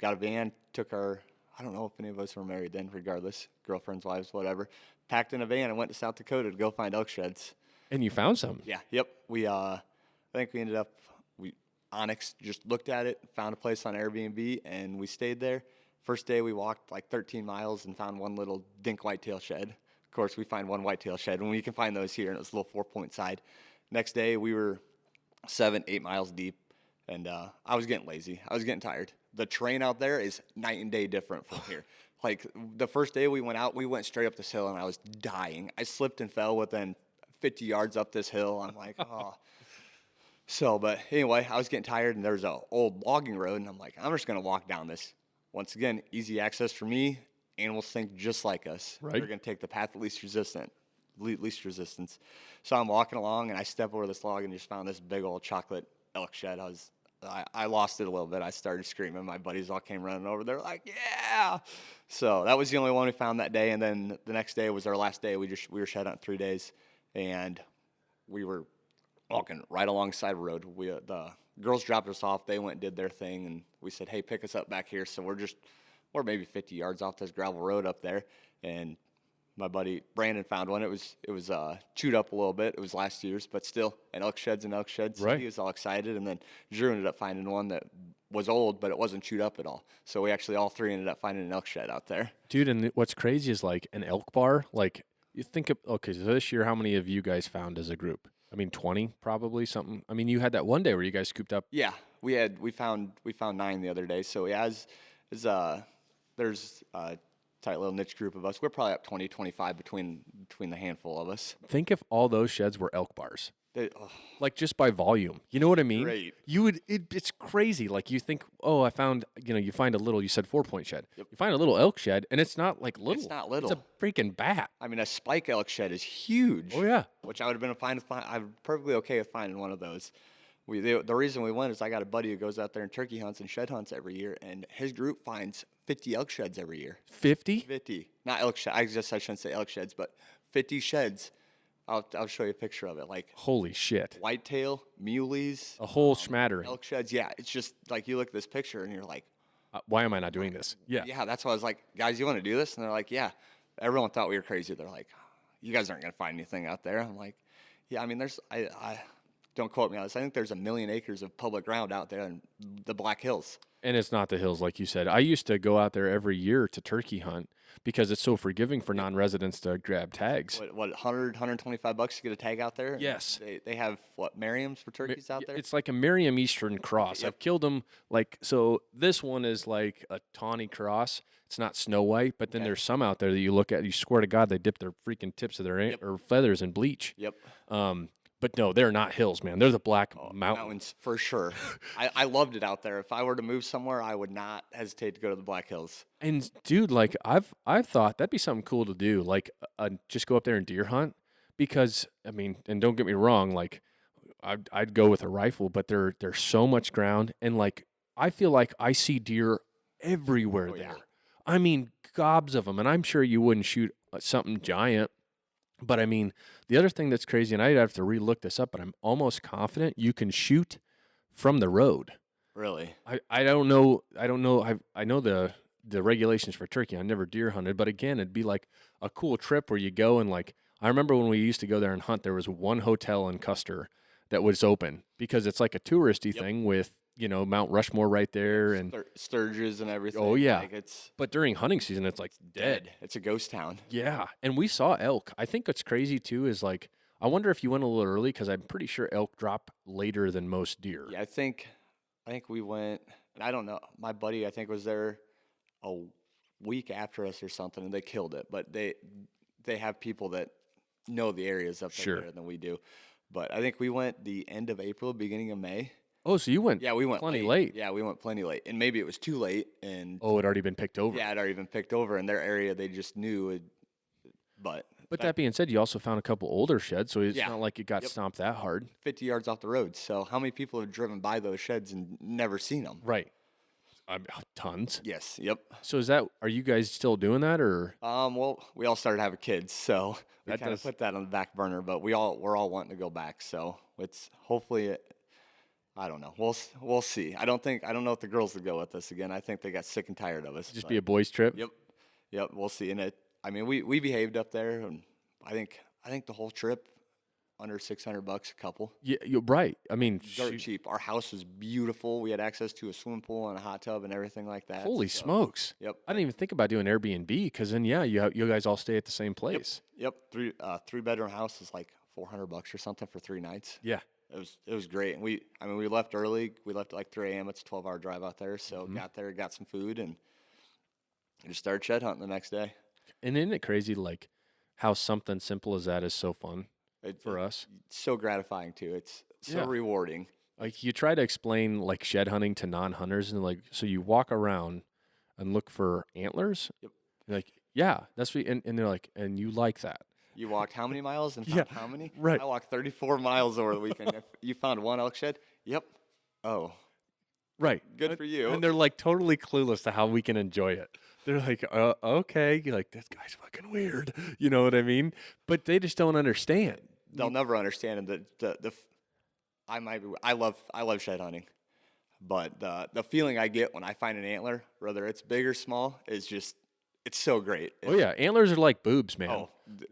B: a van, took our, I don't know if any of us were married then, regardless, girlfriends, wives, whatever, packed in a van and went to South Dakota to go find elk sheds.
A: And you found some?
B: Yeah, yep. I think we ended up, Onyx just looked at it, found a place on Airbnb, and we stayed there. First day we walked like 13 miles and found 1 little dink whitetail shed. Of course, we find 1 whitetail shed, and we can find those here, and it's a little 4-point side. Next day we were 7-8 miles deep, and I was getting lazy. I was getting tired. The terrain out there is night and day different from here. Like, the first day we went out, we went straight up this hill, and I was dying. I slipped and fell within 50 yards up this hill. I'm like, oh. So, but anyway, I was getting tired, and there's an old logging road, and I'm like, I'm just going to walk down this. Once again, easy access for me. Animals think just like us.
A: Right.
B: They're going to take the path of least resistance. So I'm walking along, and I step over this log and just found this big old chocolate elk shed. I was I lost it a little bit. I started screaming. My buddies all came running over. They're like, "Yeah!" So that was the only one we found that day. And then the next day was our last day. We were shed hunting 3 days, and we were walking right alongside the road. The girls dropped us off. They went and did their thing, and we said, "Hey, pick us up back here." So we're maybe 50 yards off this gravel road up there, and my buddy Brandon found one. It was chewed up a little bit. It was last year's, but still an elk shed's an elk shed. So
A: Right.
B: he was all excited, and then Drew ended up finding one that was old, but it wasn't chewed up at all. So we actually all three ended up finding an elk shed out there.
A: Dude, and what's crazy is like an elk bar. Like you think of, okay, so this year, how many of you guys found as a group? I mean, 20 probably something. I mean, you had that one day where you guys scooped up.
B: Yeah, we found 9 the other day. So yeah, there's a tight little niche group of us. We're probably up 20, 25 between the handful of us.
A: Think if all those sheds were elk bars.
B: Oh,
A: Like just by volume. You know what I mean?
B: Great.
A: It's crazy. Like you think, oh, I found, you find a little, you said 4-point shed.
B: Yep.
A: You find a little elk shed and it's not like little.
B: It's not little.
A: It's a freaking bat.
B: I mean, a spike elk shed is huge.
A: Oh yeah.
B: Which I would have been fine. I'm perfectly okay with finding one of those. The reason we went is I got a buddy who goes out there and turkey hunts and shed hunts every year, and his group finds 50 elk sheds every year.
A: 50?
B: 50, not elk shed. I shouldn't say elk sheds, but 50 sheds. I'll show you a picture of it. Like
A: Holy shit.
B: whitetail, muleys,
A: A whole smattering.
B: elk sheds. Yeah, it's just like you look at this picture and you're like,
A: Why am I not doing this? Yeah.
B: yeah, that's why I was like, guys, you want to do this? And they're like, yeah. Everyone thought we were crazy. They're like, you guys aren't gonna find anything out there. I'm like, yeah. I mean, I don't quote me on this. I think there's 1 million acres of public ground out there in the Black Hills.
A: And it's not the hills, like you said. I used to go out there every year to turkey hunt because it's so forgiving for non-residents to grab tags.
B: What 100, 125 bucks to get a tag out there?
A: Yes.
B: They have what Merriam's for turkeys out there?
A: It's like a Merriam Eastern cross.
B: Yep.
A: I've killed them so this one is like a tawny cross. It's not snow white, but then
B: Okay.
A: there's some out there that you look at, you swear to God, they dip their freaking tips of their or feathers in bleach.
B: Yep.
A: But no, they're not hills, man. They're the Black Mountain.
B: Mountains for sure. I loved it out there. If I were to move somewhere, I would not hesitate to go to the Black Hills.
A: And dude, like I've thought that'd be something cool to do, like just go up there and deer hunt, because I mean, and don't get me wrong, like I'd go with a rifle, but there's so much ground, and like I feel like I see deer everywhere
B: Oh,
A: there.
B: yeah.
A: I mean, gobs of them, and I'm sure you wouldn't shoot something giant. But I mean, the other thing that's crazy, and I'd have to relook this up, but I'm almost confident you can shoot from the road.
B: Really?
A: I don't know. I know the regulations for turkey. I never deer hunted, but again, it'd be like a cool trip where you go and like I remember when we used to go there and hunt. There was one hotel in Custer that was open because it's like a touristy thing with Mount Rushmore right there and
B: Sturges and everything.
A: Oh, yeah.
B: Like it's
A: but during hunting season it's like dead.
B: It's a ghost town.
A: Yeah, and we saw elk. I think what's crazy too is like I wonder if you went a little early because I'm pretty sure elk drop later than most deer.
B: Yeah, I think we went, and I don't know. My buddy, I think, was there a week after us or something, and they killed it. But they have people that know the areas up there
A: Sure.
B: better than we do. But I think we went the end of April, beginning of May.
A: Oh, so you went?
B: Yeah, we went
A: plenty late.
B: Yeah, we went plenty late, and maybe it was too late. And
A: Oh, it already been picked over.
B: yeah, it already been picked over in their area. They just knew it. But
A: But that being said, you also found a couple older sheds, so it's
B: Yeah.
A: not like it got
B: Yep.
A: stomped that hard.
B: 50 yards off the road. So how many people have driven by those sheds and never seen them?
A: Right. Tons.
B: Yes. Yep.
A: So are you guys still doing that or?
B: Well, we all started having kids, so we
A: That
B: kind of
A: does-
B: put that on the back burner. But we're all wanting to go back. So it's hopefully. I don't know. We'll see. I don't know if the girls will go with us again. I think they got sick and tired of us.
A: Just
B: but-
A: be a boys' trip?
B: Yep. We'll see. And I mean, we behaved up there, and I think the whole trip under $600 a couple.
A: Yeah, you're right. I mean,
B: Dirt cheap. Our house was beautiful. We had access to a swimming pool and a hot tub and everything like that.
A: holy
B: so-
A: smokes.
B: Yep.
A: I didn't even think about doing Airbnb because then, yeah, you guys all stay at the same place.
B: Yep. Three bedroom house is like $400 or something for 3 nights.
A: Yeah.
B: It was great. And we left early. We left at like 3 a.m. It's a 12-hour drive out there. So got there, got some food, and just started shed hunting the next day.
A: And isn't it crazy, like, how something simple as that is so fun for us?
B: It's so gratifying too. It's so
A: Yeah.
B: rewarding.
A: Like, you try to explain, like, shed hunting to non-hunters, and, like, so you walk around and look for antlers?
B: Yep.
A: You're like, yeah, that's what, and they're like, and you like that.
B: You walked how many miles and
A: Yeah,
B: found how many?
A: right.
B: I walked 34 miles over the weekend. If you found one elk shed? Yep. Oh.
A: Right.
B: Good for you.
A: And they're like totally clueless to how we can enjoy it. They're like, okay. You're like, this guy's fucking weird. You know what I mean? But they just don't understand.
B: They'll never understand I love shed hunting, but the feeling I get when I find an antler, whether it's big or small, is just it's so great.
A: Oh, yeah. Antlers are like boobs, man.
B: Oh,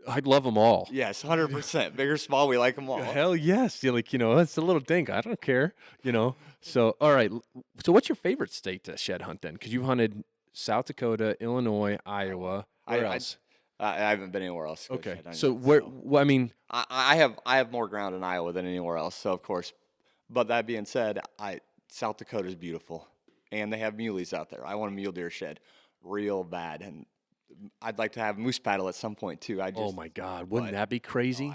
A: I'd love them all.
B: yes, 100%. Big or small, we like them all.
A: Hell yes. You're like, it's a little dink. I don't care, So, all right. So, what's your favorite state to shed hunt then? Because you've hunted South Dakota, Illinois, Iowa. Where else?
B: I haven't been anywhere else.
A: Okay. So, where, well, I mean,
B: I have more ground in Iowa than anywhere else. So of course, but that being said, South Dakota is beautiful, and they have muleys out there. I want a mule deer shed, real bad, and I'd like to have a moose paddle at some point too.
A: Oh my God, wouldn't that be crazy?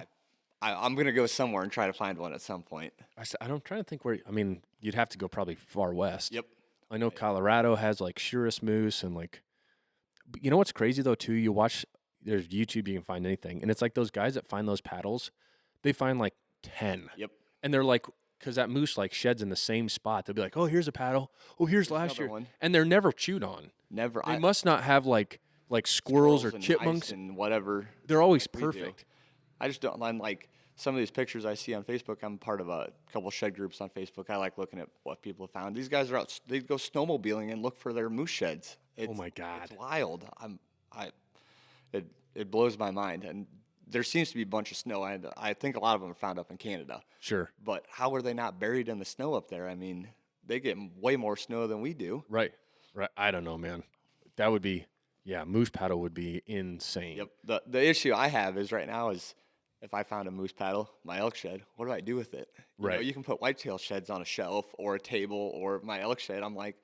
B: I'm gonna go somewhere and try to find one at some point.
A: I'm trying to think where. I mean, you'd have to go probably far west.
B: Yep.
A: I know Colorado has like Schrupp moose and like. You know what's crazy though too? You watch. There's YouTube. You can find anything, and it's like those guys that find those paddles. They find like 10.
B: Yep.
A: And they're like, because that moose like sheds in the same spot. They'll be like, oh, here's a paddle. Oh, here's last year.
B: One.
A: And they're never chewed on.
B: Never.
A: They must not have like squirrels or
B: and
A: chipmunks.
B: mice and whatever.
A: They're always
B: we do.
A: perfect.
B: I just don't like some of these pictures I see on Facebook. I'm part of a couple shed groups on Facebook. I like looking at what people have found. These guys are out. They go snowmobiling and look for their moose sheds.
A: Oh my God.
B: It's wild. It blows my mind. And there seems to be a bunch of snow. I think a lot of them are found up in Canada.
A: Sure.
B: But how are they not buried in the snow up there? I mean, they get way more snow than we do.
A: Right. I don't know, man. That would be, moose paddle would be insane.
B: Yep. The issue I have is right now is if I found a moose paddle, my elk shed, what do I do with it? You can put whitetail sheds on a shelf or a table, or my elk shed. I'm like,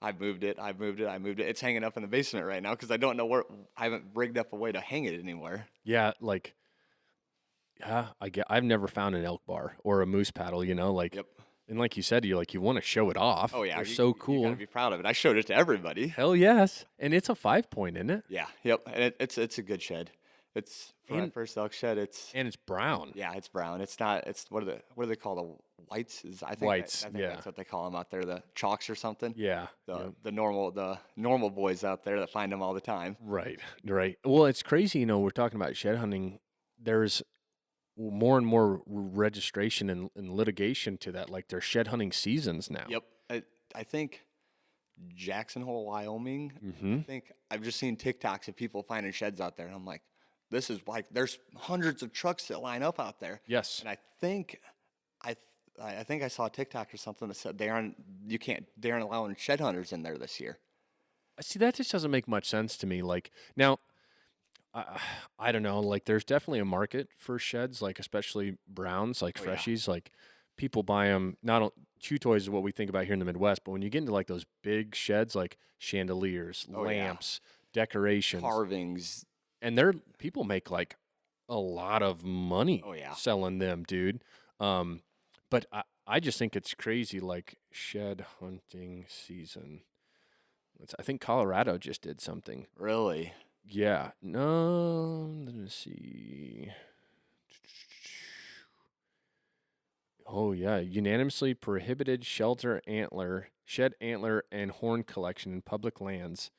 B: I've moved it. It's hanging up in the basement right now because I don't know where. I haven't rigged up a way to hang it anywhere.
A: Yeah, I've never found an elk bar or a moose paddle.
B: Yep.
A: And like you said, you want to show it off.
B: Oh yeah,
A: they're so cool.
B: You gotta be proud of it. I showed it to everybody.
A: Hell yes, and it's a 5-point, isn't it?
B: Yeah. Yep. And it's a good shed. It's for my first elk shed. It's
A: brown.
B: Yeah, it's brown. It's not. It's what do they call the whites? I think
A: whites.
B: I think that's what they call them out there. The chalks or something.
A: Yeah.
B: The normal boys out there that find them all the time.
A: Right. Well, it's crazy. We're talking about shed hunting. There's more and more registration and litigation to that. Like there's shed hunting seasons now.
B: Yep. I think Jackson Hole, Wyoming.
A: Mm-hmm.
B: I think I've just seen TikToks of people finding sheds out there, and I'm like, this is like there's hundreds of trucks that line up out there.
A: Yes.
B: And I think I saw a TikTok or something that said they aren't allowing shed hunters in there this year.
A: See, that just doesn't make much sense to me. Like now, I don't know. Like there's definitely a market for sheds, like especially browns, like freshies. Like people buy them. Chew toys is what we think about here in the Midwest, but when you get into like those big sheds, like chandeliers, lamps, decorations,
B: carvings.
A: And people make like a lot of money selling them, dude. But I just think it's crazy, like shed hunting season. I think Colorado just did something.
B: Really?
A: Yeah. No, let me see. Oh yeah, unanimously prohibited shed antler, and horn collection in public lands.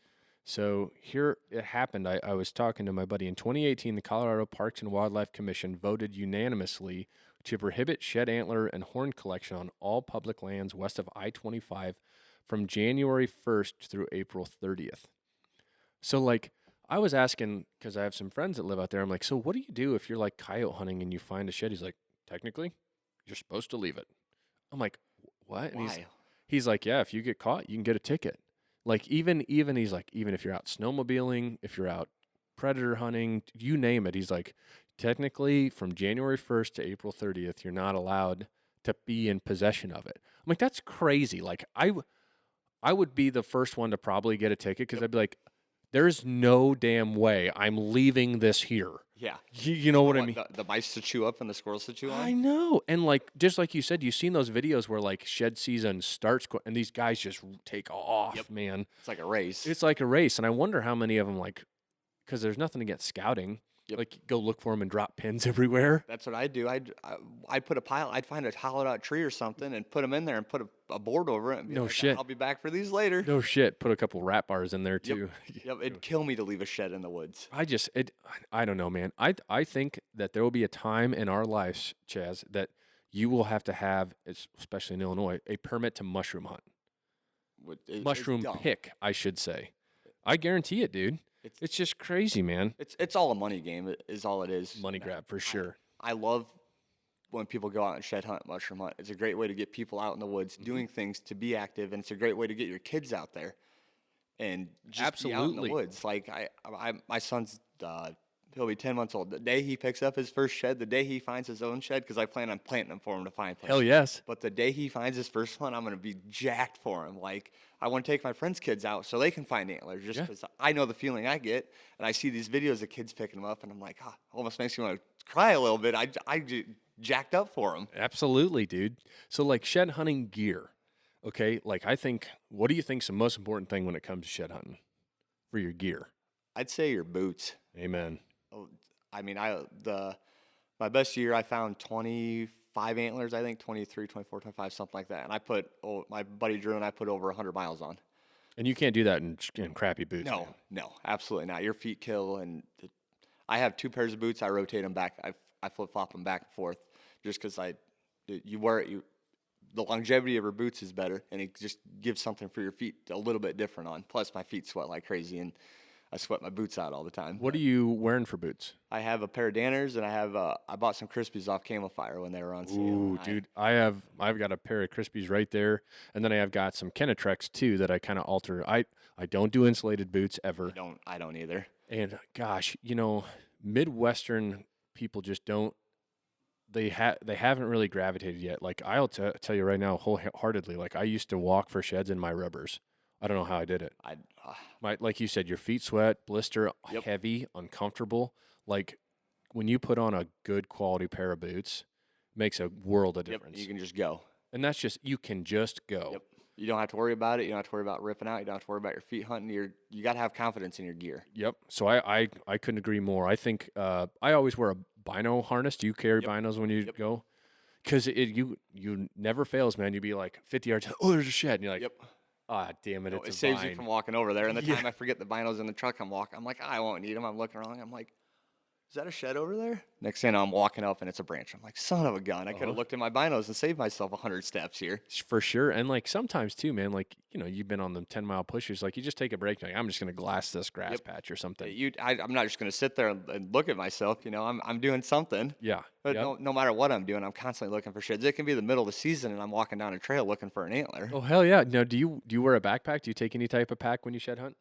A: So here it happened. I was talking to my buddy. In 2018, the Colorado Parks and Wildlife Commission voted unanimously to prohibit shed antler and horn collection on all public lands west of I-25 from January 1st through April 30th. So like I was asking, because I have some friends that live out there, I'm like, so what do you do if you're like coyote hunting and you find a shed? He's like, technically, you're supposed to leave it. I'm like, what? And
B: why?
A: He's like, yeah, if you get caught, you can get a ticket. Like even he's like, even if you're out snowmobiling, if you're out predator hunting, you name it. He's like, technically from January 1st to April 30th, you're not allowed to be in possession of it. I'm like, that's crazy. Like I would be the first one to probably get a ticket because I'd be like, there's no damn way I'm leaving this here.
B: Yeah.
A: You know what I mean?
B: The mice to chew up and the squirrels to chew on?
A: I know. And like, just like you said, you've seen those videos where like shed season starts and these guys just take off, man.
B: It's like a race.
A: It's like a race. And I wonder how many of them because there's nothing against scouting.
B: Yep.
A: Like go look for them and drop pins everywhere.
B: That's what I do. I'd put a pile. I'd find a hollowed out tree or something and put them in there and put a board over it and be
A: No
B: like,
A: shit.
B: I'll be back for these later.
A: No shit. Put a couple rat bars in there
B: Yep.
A: too.
B: Yep. It'd kill me to leave a shed in the woods.
A: I don't know, man. I think that there will be a time in our lives, Chaz, that you will have to have, especially in Illinois, a permit to mushroom hunt.
B: It's
A: Mushroom
B: dumb.
A: pick, I should say. I guarantee it, dude. It's just crazy, man.
B: It's all a money game. Is all it is.
A: Money grab for sure.
B: I love when people go out and shed hunt, mushroom hunt. It's a great way to get people out in the woods doing things to be active, and it's a great way to get your kids out there and just be out in
A: Absolutely.
B: the woods. Like my son's, he'll be 10 months old. The day he picks up his first shed, the day he finds his own shed, because I plan on planting them for him to find places.
A: Hell yes.
B: But the day he finds his first one, I'm going to be jacked for him. Like, I want to take my friends' kids out so they can find antlers just
A: Yeah.
B: because I know the feeling I get. And I see these videos of kids picking them up, and I'm like, almost makes me want to cry a little bit. I get jacked up for them.
A: Absolutely, dude. So like shed hunting gear. Okay, like what do you think's the most important thing when it comes to shed hunting for your gear?
B: I'd say your boots.
A: Amen.
B: Oh, I mean, my best year, I found 25 antlers, I think, 23, 24, 25, something like that. And I put, my buddy Drew and I put over 100 miles on.
A: And you can't do that in crappy boots.
B: No,
A: man.
B: no, absolutely not. Your feet kill. And I have 2 pairs of boots. I rotate them back. I flip-flop them back and forth just because you wear it. The longevity of your boots is better, and it just gives something for your feet a little bit different on. Plus, my feet sweat like crazy, and I sweat my boots out all the time.
A: What are you wearing for boots?
B: I have a pair of Danners, and I bought some Crispies off Camel Fire when they were on sale.
A: Ooh, dude, I've got a pair of Crispies right there, and then I've got some Kenetrex too that I kind of alter. I don't do insulated boots ever,
B: I don't either.
A: and gosh, Midwestern people just don't. They haven't really gravitated yet. Like I'll tell you right now, wholeheartedly. Like I used to walk for sheds in my rubbers. I don't know how I did it. Like you said, your feet sweat, blister,
B: Yep.
A: heavy, uncomfortable. Like when you put on a good quality pair of boots, makes a world of
B: Yep,
A: difference.
B: you can just go.
A: And that's just you can just go.
B: Yep. You don't have to worry about it. You don't have to worry about ripping out. You don't have to worry about your feet hunting. You got to have confidence in your gear.
A: Yep. So I couldn't agree more. I think I always wear a bino harness. Do you carry
B: Yep.
A: binos when you
B: Yep.
A: go? Because you never fails, man. You'd be like 50 yards. Oh, there's a shed. And you're like,
B: Yep.
A: ah, damn it,
B: No,
A: it's
B: it
A: a
B: saves
A: vine.
B: you from walking over there. And the
A: Yeah.
B: time I forget the binos in the truck, I'm like, I won't need them. I'm looking around. I'm like, is that a shed over there? Next thing I'm walking up and it's a branch. I'm like, son of a gun. I could have looked at my binos and saved myself 100 steps here.
A: For sure. And like sometimes too, man, like, you've been on the 10-mile pushers. Like you just take a break. Like, I'm just going to glass this grass patch or something.
B: I'm not just going to sit there and look at myself. I'm doing something.
A: Yeah.
B: But
A: Yep.
B: no matter what I'm doing, I'm constantly looking for sheds. It can be the middle of the season and I'm walking down a trail looking for an antler.
A: Oh, hell yeah. Now, do you wear a backpack? Do you take any type of pack when you shed hunt?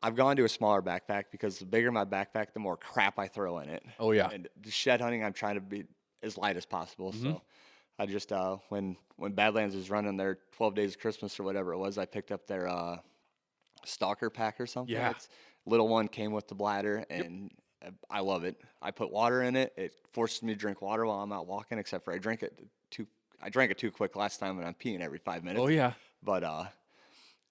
B: I've gone to a smaller backpack because the bigger my backpack, the more crap I throw in it.
A: Oh, yeah.
B: And the shed hunting, I'm trying to be as light as possible.
A: Mm-hmm.
B: So I just when Badlands was running their 12 Days of Christmas or whatever it was, I picked up their Stalker pack or something.
A: Yeah.
B: Little one came with the bladder, and I love it. I put water in it. It forces me to drink water while I'm out walking, except for I drank it too quick last time, and I'm peeing every 5 minutes.
A: Oh, yeah.
B: But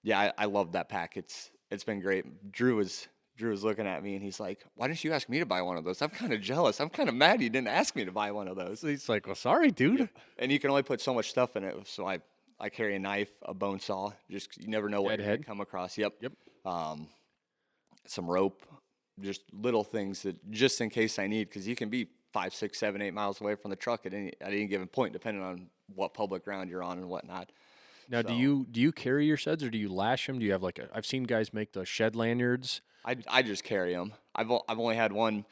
B: yeah, I love that pack. It's been great. Drew was looking at me and he's like, "Why didn't you ask me to buy one of those? I'm kind of jealous. I'm kind of mad you didn't ask me to buy one of those."
A: He's like, well, sorry, dude.
B: And you can only put so much stuff in it. So I carry a knife, a bone saw. Just you never know what you're
A: Deadhead.
B: gonna come across. Yep.
A: Yep.
B: Some rope, just little things that just in case I need, because you can be 5, 6, 7, 8 miles away from the truck at any given point, depending on what public ground you're on and whatnot.
A: Now, do you carry your sheds or do you lash them? Do you have I've seen guys make the shed lanyards.
B: I just carry them. I've only had one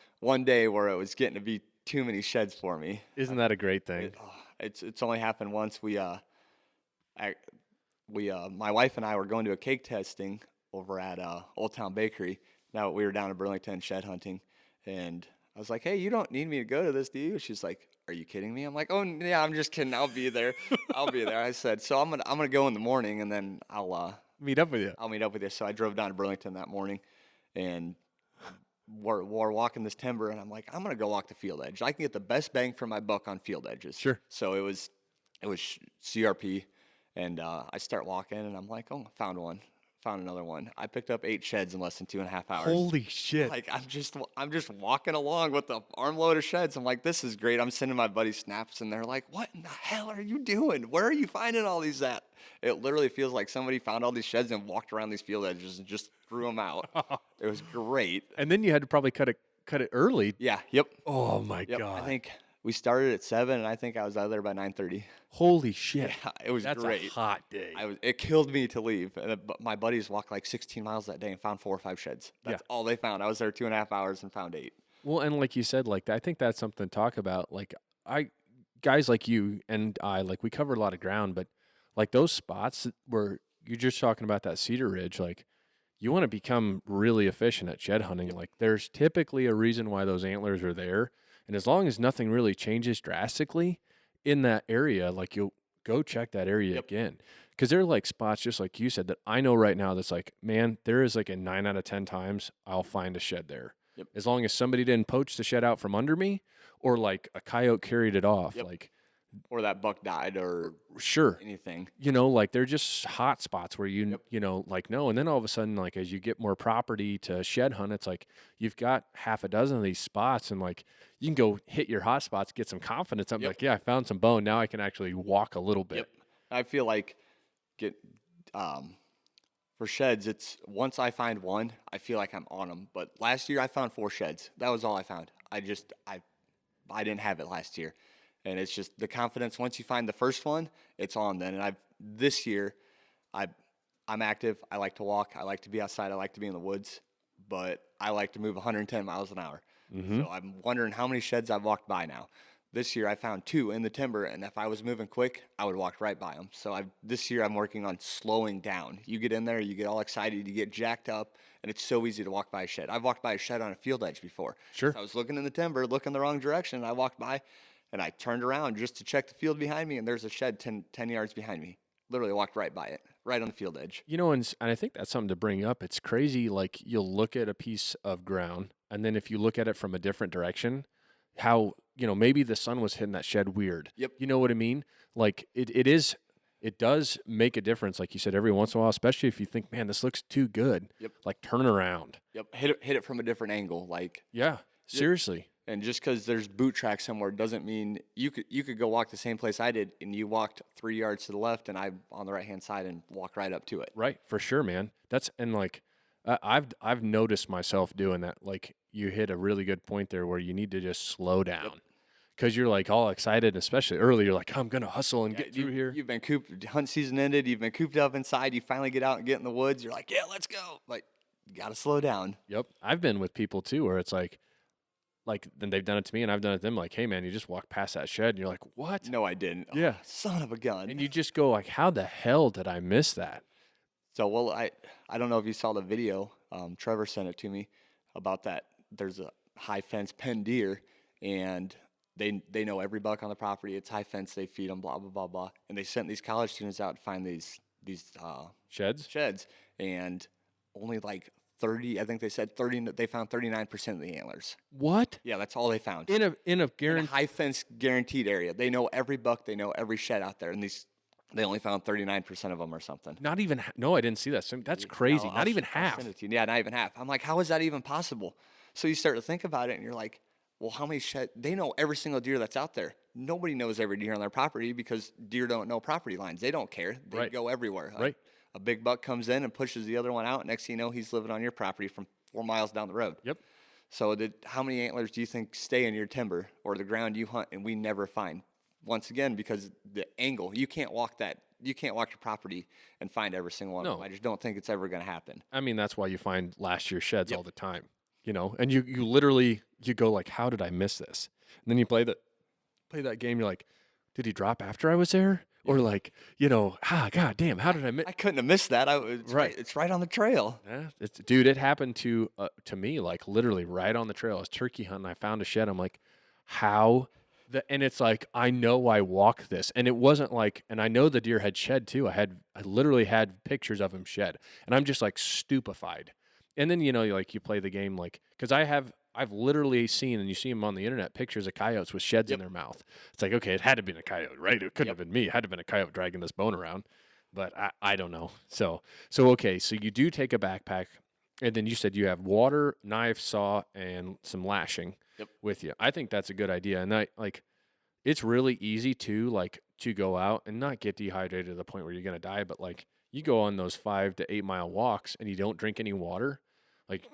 B: day where it was getting to be too many sheds for me.
A: Isn't that a great thing?
B: It's only happened once. My wife and I were going to a cake testing over at Old Town Bakery. Now we were down in Burlington shed hunting, and I was like, "Hey, you don't need me to go to this, do you?" She's like, "Are you kidding me?" I'm like, "Oh yeah, I'm just kidding. I'll be there. I'll be there." I said, "So I'm gonna go in the morning, and then I'll
A: Meet up with you.
B: meet up with you." So I drove down to Burlington that morning, and we're walking this timber, and I'm like, "I'm gonna go walk the field edge. I can get the best bang for my buck on field edges."
A: Sure.
B: So it was CRP, and I start walking, and I'm like, "Oh, I found one." found another one. I picked up 8 sheds in less than 2.5 hours.
A: Holy shit.
B: Like I'm just walking along with the armload of sheds. I'm like, this is great. I'm sending my buddies snaps, and they're like, what in the hell are you doing? Where are you finding all these at? It literally feels like somebody found all these sheds and walked around these field edges and just threw them out. It was great.
A: And then you had to probably cut it early.
B: Yeah. Yep.
A: Oh my
B: Yep.
A: God.
B: I think we started at 7, and I think I was out of there by 9:30.
A: Holy shit.
B: Yeah, it was
A: That's
B: great.
A: a hot day.
B: It killed me to leave. But my buddies walked like 16 miles that day and found 4 or 5 sheds. That's all they found. I was there 2.5 hours and found 8.
A: Well, and like you said, like I think that's something to talk about. Like guys like you and I, like we cover a lot of ground, but like those spots where you're just talking about that Cedar Ridge, like you want to become really efficient at shed hunting. Like there's typically a reason why those antlers are there. And as long as nothing really changes drastically in that area, like you'll go check that area again. Because there are like spots, just like you said, that I know right now that's like, man, there is like a 9 out of 10 times I'll find a shed there.
B: Yep.
A: As long as somebody didn't poach the shed out from under me or like a coyote carried it off. Like,
B: or that buck died or
A: sure,
B: anything.
A: You know, like they're just hot spots where you know, like no. And then all of a sudden, like as you get more property to shed hunt, it's like you've got half a dozen of these spots, and like you can go hit your hot spots, get some confidence. I'm like, yeah, I found some bone. Now I can actually walk a little bit.
B: I feel like for sheds, it's once I find one, I feel like I'm on them. But last year I found 4 sheds. That was all I found. I didn't have it last year. And it's just the confidence. Once you find the first one, it's on then. And this year, I'm active. I like to walk. I like to be outside. I like to be in the woods. But I like to move 110 miles an hour.
A: Mm-hmm.
B: So I'm wondering how many sheds I've walked by now. This year I found 2 in the timber, and if I was moving quick, I would walk right by them. So this year I'm working on slowing down. You get in there, you get all excited, you get jacked up, and it's so easy to walk by a shed. I've walked by a shed on a field edge before.
A: Sure.
B: So I was looking in the timber, looking the wrong direction, and I walked by, and I turned around just to check the field behind me, and there's a shed 10 yards behind me. Literally walked right by it, right on the field edge.
A: You know, and I think that's something to bring up. It's crazy, like you'll look at a piece of ground, and then if you look at it from a different direction, how, you know, maybe the sun was hitting that shed weird.
B: Yep.
A: You know what I mean? Like it does make a difference, like you said, every once in a while, especially if you think, man, this looks too good.
B: Yep.
A: Like turn around.
B: Yep. Hit it from a different angle. Like,
A: yeah, seriously.
B: And just because there's boot tracks somewhere doesn't mean you could go walk the same place I did, and you walked 3 yards to the left, and I'm on the right hand side and walk right up to it.
A: Right, for sure, man. And like I've noticed myself doing that. Like you hit a really good point there where you need to just slow down. Because you're like all excited, especially early. You're like, I'm gonna hustle and get through here.
B: You've been cooped. Hunt season ended. You've been cooped up inside. You finally get out and get in the woods. You're like, yeah, let's go. Like, you gotta slow down.
A: Yep, I've been with people too, where it's like then they've done it to me and I've done it to them. Like, hey man, you just walked past that shed, and you're like, what?
B: No, I didn't.
A: Yeah,
B: oh, son of a gun.
A: And you just go like, how the hell did I miss that?
B: So well, I don't know if you saw the video. Trevor sent it to me about that. There's a high fence pen deer, and they know every buck on the property. It's high fence. They feed them, blah blah blah blah. And they sent these college students out to find these sheds, and only like 30. I think they said 30. They found 39% of the antlers.
A: What?
B: Yeah, that's all they found.
A: In a
B: high fence guaranteed area. They know every buck. They know every shed out there, and they only found 39% of them or something.
A: Not even. No, I didn't see that. So that's crazy. Not even half.
B: I'll send it to you. Yeah, not even half. I'm like, how is that even possible? So you start to think about it, and you're like, well, how many shed? They know every single deer that's out there. Nobody knows every deer on their property because deer don't know property lines. They don't care. They go everywhere.
A: Right.
B: A big buck comes in and pushes the other one out. Next thing you know, he's living on your property from 4 miles down the road.
A: Yep.
B: So how many antlers do you think stay in your timber or the ground you hunt and we never find? Once again, because the angle, you can't walk your property and find every single one of them. I just don't think it's ever going to happen.
A: I mean, that's why you find last year's sheds all the time, you know, and you literally, you go like, how did I miss this? And then you play that game. You're like, did he drop after I was there? Or like, you know, God damn, how did I miss?
B: I couldn't have missed that. It's right on the trail.
A: Yeah, dude, it happened to me, like literally right on the trail. I was turkey hunting. I found a shed. I'm like, how? And it's like, I know I walked this, and it wasn't like, and I know the deer had shed too. I literally had pictures of him shed, and I'm just like stupefied. And then, you know, you play the game, like, because I've literally seen, and you see them on the internet, pictures of coyotes with sheds in their mouth. It's like, okay, it had to have been a coyote, right? It couldn't have been me. It had to have been a coyote dragging this bone around. but I don't know. So okay, so you do take a backpack, and then you said you have water, knife, saw, and some lashing
B: Yep.
A: with you. I think that's a good idea, and it's really easy to go out and not get dehydrated to the point where you're gonna die, but like you go on those 5 to 8 mile walks and you don't drink any water, like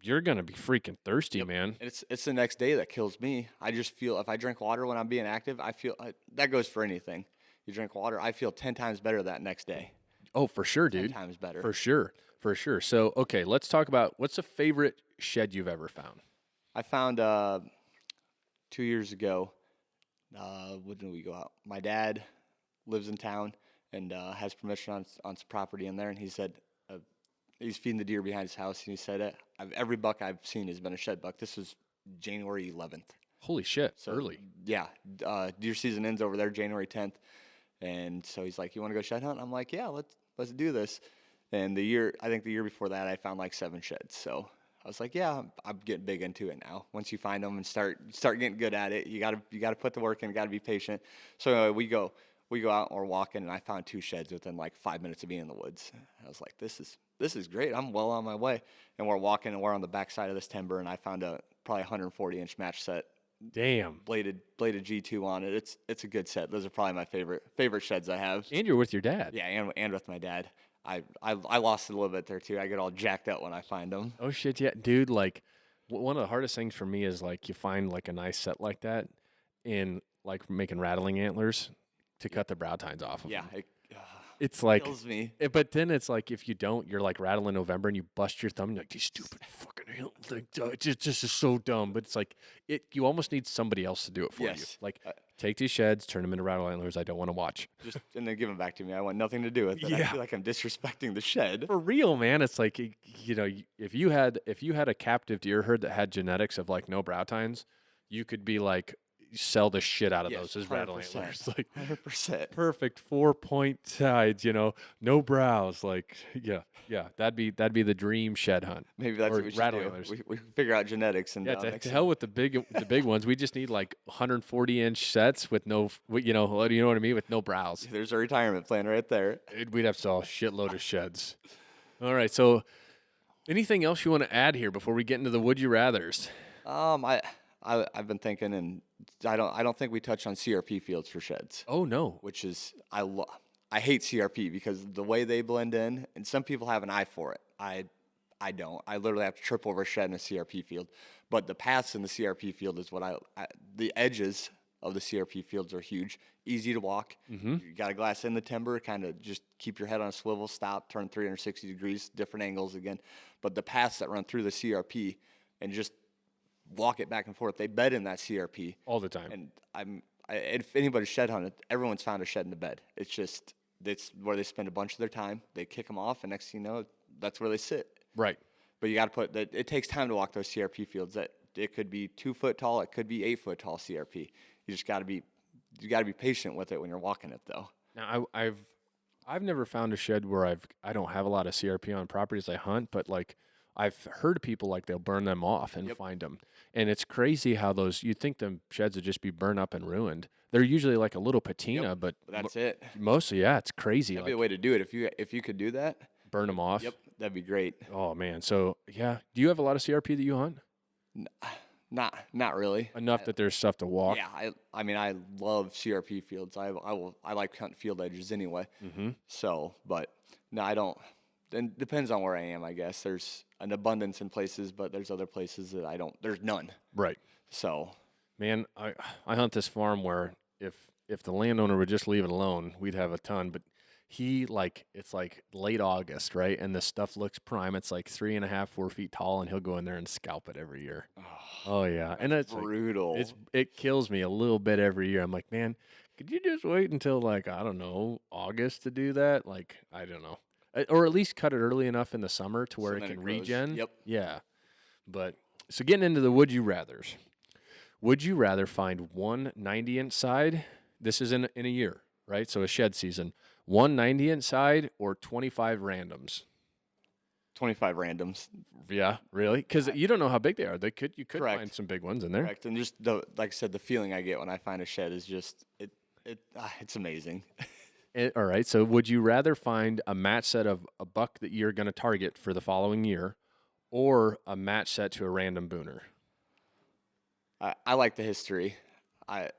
A: you're gonna be freaking thirsty,
B: Yep.
A: man.
B: It's the next day that kills me. I just feel if I drink water when I'm being active, I feel that goes for anything. You drink water, I feel 10 times better that next day.
A: Oh, for sure,
B: Ten
A: dude.
B: times better.
A: For sure. For sure. So, okay, let's talk about what's a favorite shed you've ever found?
B: I found 2 years ago. When did we go out? My dad lives in town and has permission on some property in there, and he said he's feeding the deer behind his house, and he said every buck I've seen has been a shed buck. This was January 11th.
A: Holy shit,
B: So
A: early.
B: yeah, deer season ends over there January 10th, and so he's like, "You want to go shed hunt?" I'm like, "Yeah, let's do this." And I think the year before that, I found like 7 sheds. So I was like, "Yeah, I'm getting big into it now. Once you find them and start getting good at it, you gotta put the work in, gotta be patient." So anyway, we go out and we're walking, and I found 2 sheds within like 5 minutes of being in the woods. I was like, this is great. I'm well on my way. And we're walking, and we're on the back side of this timber, and I found a probably 140-inch match set,
A: Damn.
B: bladed G2 on it. It's a good set. Those are probably my favorite sheds I have.
A: And you're with your dad.
B: Yeah, and with my dad. I lost it a little bit there too. I get all jacked up when I find them.
A: Oh shit, yeah, dude. Like, one of the hardest things for me is like you find like a nice set like that, in like making rattling antlers to cut the brow tines off of
B: Yeah,
A: them.
B: it
A: It's like,
B: kills me.
A: but then it's like if you don't, you're like rattling November and you bust your thumb. And you're like, these stupid fucking antlers, like, just is so dumb. But it's like you almost need somebody else to do it for you.
B: Yes.
A: Like, take these sheds, turn them into rattle antlers. I don't want to watch.
B: Just and then give them back to me. I want nothing to do with it. I
A: Yeah.
B: feel like I'm disrespecting the shed.
A: For real, man. It's like if you had a captive deer herd that had genetics of like no brow tines, you could be like sell the shit out of
B: Yes,
A: those as rattle
B: 100%.
A: antlers. Like
B: 100%.
A: perfect 4-point sides, no brows. Like yeah, that'd be the dream shed hunt.
B: Maybe that's
A: Or
B: what we should
A: rattle
B: do.
A: antlers.
B: We figure out genetics and
A: Yeah, to
B: mix
A: hell with the big ones. We just need like 140-inch sets with no, you know what I mean, with no brows.
B: There's a retirement plan right there.
A: We'd have to sell a shitload of sheds. All right, so anything else you want to add here before we get into the would you rather's?
B: I've been thinking, and I don't think we touched on CRP fields for sheds,
A: Oh no.
B: which is I hate CRP because the way they blend in, and some people have an eye for it. I don't. I literally have to trip over a shed in a CRP field. But the paths in the CRP field is what the edges of the CRP fields are huge, easy to walk.
A: Mm-hmm.
B: You got a glass in the timber, kind of just keep your head on a swivel, stop, turn 360 degrees, different angles again. But the paths that run through the CRP and just walk it back and forth, they bed in that CRP.
A: All the time.
B: And if anybody's shed hunted, everyone's found a shed in the bed. It's where they spend a bunch of their time. They kick them off, and next thing you know, that's where they sit.
A: Right.
B: But you got to put that. It takes time to walk those CRP fields. That it could be 2 foot tall, it could be 8 foot tall CRP. You just got to be patient with it when you're walking it, though.
A: Now I've never found a shed where I don't have a lot of CRP on properties I hunt, but like I've heard people like they'll burn them off and find them, and it's crazy how you'd think them sheds would just be burned up and ruined. They're usually like a little patina, but
B: That's it.
A: mostly, yeah, it's crazy.
B: That'd
A: Like,
B: be a way to do it if you could do that.
A: burn them off.
B: Yep, that'd be great.
A: Oh man. So yeah, do you have a lot of CRP that you hunt?
B: Not really.
A: Enough that there's stuff to walk.
B: Yeah, I mean I love CRP fields. I like hunting field edges anyway.
A: Mm-hmm.
B: So, but no, I don't. And depends on where I am, I guess. There's an abundance in places, but there's other places that I don't. There's none.
A: Right.
B: So,
A: Man, I hunt this farm where if the landowner would just leave it alone, we'd have a ton. But it's like late August, right? And the stuff looks prime. It's like 3.5, 4 feet tall, and he'll go in there and scalp it every year. Oh yeah, and it's
B: brutal.
A: Like, it kills me a little bit every year. I'm like, man, could you just wait until like I don't know August to do that? Like I don't know, or at least cut it early enough in the summer to where it
B: then
A: can
B: it grows.
A: regen.
B: Yep.
A: Yeah, but so getting into the would you rather's. Would you rather find one 90-inch side? This is in a year, right? So a shed season. One 90-inch side or 25 randoms?
B: 25 randoms.
A: Yeah, really? Because you don't know how big they are. You could
B: Correct.
A: find some big ones in there.
B: Correct. And just like I said, the feeling I get when I find a shed is just it's amazing.
A: All right. So would you rather find a match set of a buck that you're going to target for the following year, or a match set to a random booner?
B: I like the history.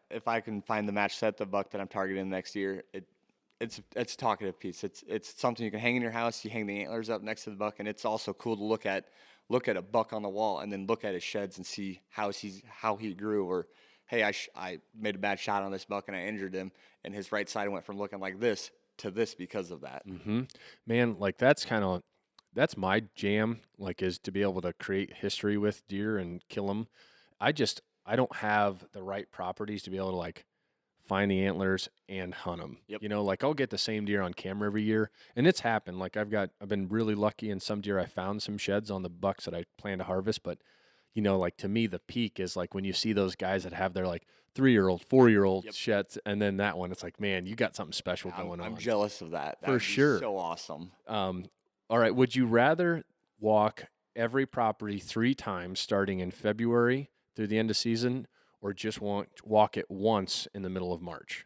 B: If I can find the match set the buck that I'm targeting next year, it's a talkative piece. It's something you can hang in your house. You hang the antlers up next to the buck, and it's also cool to look at a buck on the wall and then look at his sheds and see how he grew. Or hey, I made a bad shot on this buck and I injured him, and his right side went from looking like this to this because of that.
A: Mm-hmm. Man, like that's my jam. Like, is to be able to create history with deer and kill them. I don't have the right properties to be able to like find the antlers and hunt them.
B: Yep.
A: Like I'll get the same deer on camera every year, and it's happened. Like I've been really lucky in some deer. I found some sheds on the bucks that I plan to harvest, but like to me, the peak is like when you see those guys that have their like 3-year-old, 4-year-old
B: Yep.
A: sheds, and then that one, it's like, man, you got something special going on.
B: I'm jealous of that.
A: For
B: That'd be
A: sure.
B: so awesome.
A: All right, would you rather walk every property 3 times starting in February through the end of season, or just walk it once in the middle of March?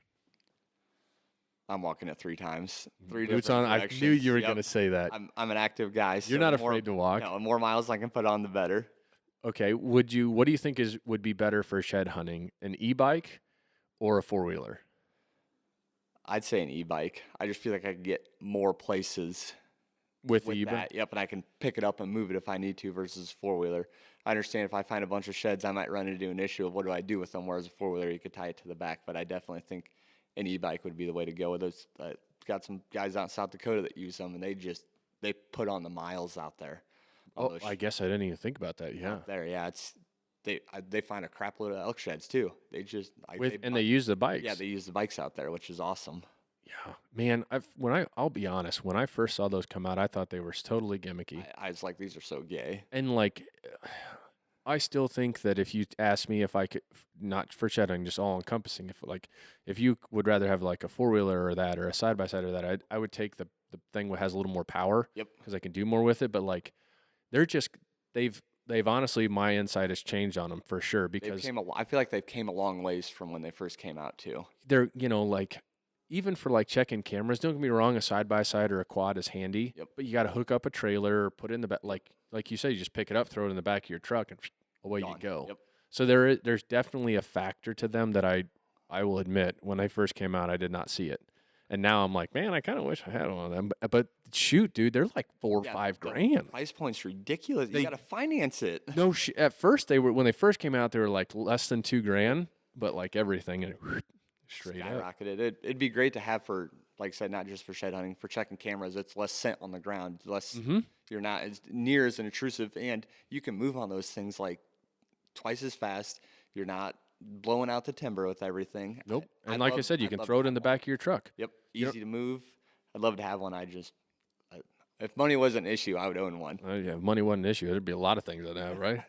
B: I'm walking it 3 times. 3
A: Boots
B: different
A: on. I
B: directions.
A: knew you were
B: Yep.
A: going to say that.
B: I'm an active guy.
A: You're not afraid to walk.
B: No, the more miles I can put on, the better.
A: Okay. What do you think would be better for shed hunting, an e-bike or a 4-wheeler?
B: I'd say an e-bike. I just feel like I can get more places
A: With the
B: with
A: e-bike?
B: that. Yep, and I can pick it up and move it if I need to versus 4-wheeler. I understand if I find a bunch of sheds, I might run into an issue of what do I do with them, whereas a 4-wheeler, you could tie it to the back. But I definitely think an e-bike would be the way to go with those. Got some guys out in South Dakota that use them, and they put on the miles out there.
A: Oh, I guess I didn't even think about that. Yeah.
B: Out there, yeah, they find a crap load of elk sheds too. They just
A: They use the bikes.
B: yeah, they use the bikes out there, which is awesome.
A: Yeah, man. I'll be honest. When I first saw those come out, I thought they were totally gimmicky.
B: I was like, these are so gay.
A: And like, I still think that if you ask me if I could, not for shed hunting, just all encompassing, if you would rather have like a 4-wheeler or that, or a side by side or that, I would take the thing that has a little more power.
B: Yep.
A: Because I can do more with it. But like, they've honestly, my insight has changed on them for sure, because
B: I feel like they've came a long ways from when they first came out too.
A: they're like, even for like checking cameras, don't get me wrong, a side by side or a quad is handy.
B: Yep.
A: But you got to hook up a trailer or put it in the back, like you say, you just pick it up, throw it in the back of your truck, and away you
B: Gone.
A: go.
B: Yep.
A: So there's definitely a factor to them that I will admit, when they first came out, I did not see it, and now I'm like, man, I kind of wish I had one of them. But shoot, dude, they're like $4 or $5 grand.
B: Price point's ridiculous. You got to finance it.
A: No, at first when they first came out, they were like less than $2 grand, but like everything and straight up.
B: Skyrocketed. It'd be great to have for, like I said, not just for shed hunting, for checking cameras. It's less scent on the ground, less. You're not as near as intrusive, and you can move on those things like twice as fast. You're not blowing out the timber with everything.
A: Nope. And like I said, you can throw it in the back of your truck.
B: Yep. Easy to move. I'd love to have one. If money wasn't an issue, I would own one.
A: Yeah, if money wasn't an issue, there'd be a lot of things I'd have, right?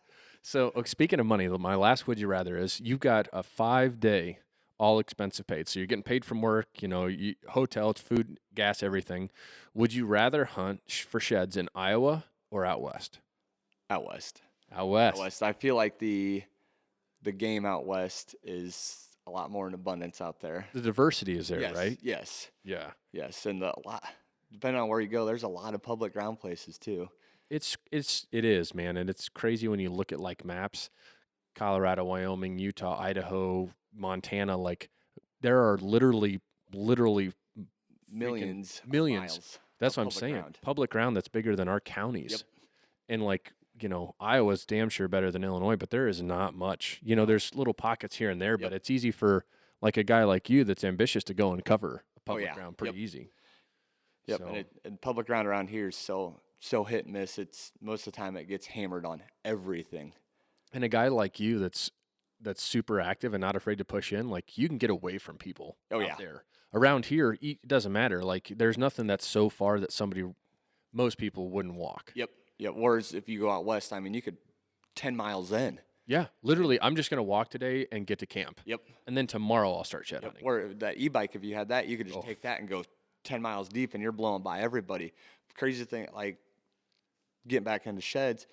A: So speaking of money, my last would you rather is you've got a 5-day all expensive paid. So you're getting paid from work, hotels, food, gas, everything. Would you rather hunt for sheds in Iowa or out west?
B: Out west.
A: Out west.
B: Out west. I feel like the game out west is a lot more in abundance out there.
A: The diversity is there,
B: Yes,
A: right?
B: Yes.
A: Yeah.
B: Yes, and depending on where you go, there's a lot of public ground places too.
A: It is, man, and it's crazy when you look at like maps, Colorado, Wyoming, Utah, Idaho, Montana, like there are literally
B: Millions.
A: Millions. That's what I'm saying.
B: Ground.
A: Public ground that's bigger than our counties.
B: Yep.
A: And like, Iowa's damn sure better than Illinois, but there is not much. There's little pockets here and there, but it's easy for like a guy like you that's ambitious to go and cover public ground pretty easy.
B: Yep.
A: So,
B: And public ground around here is so hit and miss. It's most of the time it gets hammered on everything.
A: and a guy like you that's super active and not afraid to push in, like you can get away from people out there. Around here, it doesn't matter. Like there's nothing that's so far that most people wouldn't walk.
B: Yep. Whereas if you go out west, I mean, you could 10 miles in.
A: Yeah, literally, I'm just going to walk today and get to camp.
B: Yep.
A: And then tomorrow I'll start shed hunting.
B: Where that e-bike, if you had that, you could just take that and go 10 miles deep and you're blowing by everybody. Crazy thing, like getting back into sheds,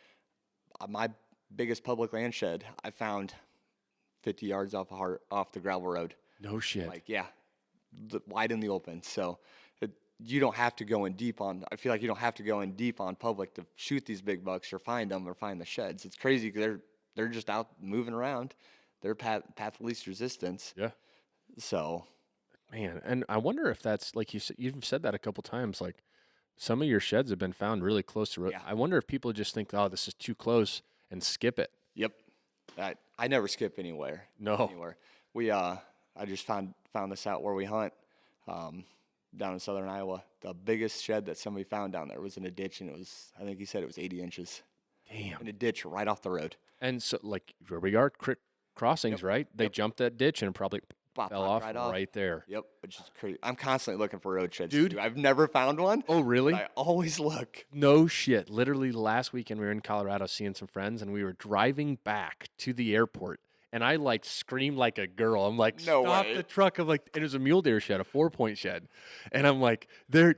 B: my biggest public land shed, I found 50 yards off the gravel road.
A: No shit.
B: Like, yeah, wide in the open. So you don't have to go in deep on. I feel like you don't have to go in deep on public to shoot these big bucks or find them or find the sheds. It's crazy. They're just out moving around. They're path of least resistance.
A: Yeah.
B: So,
A: Man, and I wonder if that's like you've said that a couple times. Like some of your sheds have been found really close to.
B: Yeah.
A: I wonder if people just think, oh, this is too close and skip it.
B: yep. I never skip anywhere.
A: No.
B: Anywhere. I just found this out where we hunt, down in southern Iowa. The biggest shed that somebody found down there was in a ditch, and I think he said it was 80 inches.
A: Damn.
B: In a ditch right off the road.
A: And so, like where we are, crossings, right? They jumped that ditch and probably fell off right there.
B: Yep, which is crazy. I'm constantly looking for road sheds,
A: Dude.
B: too. I've never found one.
A: Oh, really?
B: I always look.
A: No shit. Literally last weekend we were in Colorado seeing some friends and we were driving back to the airport and I like screamed like a girl. I'm like,
B: No
A: stop
B: way.
A: the truck. I'm like, and it was a mule deer shed, a 4-point shed. And I'm like, they're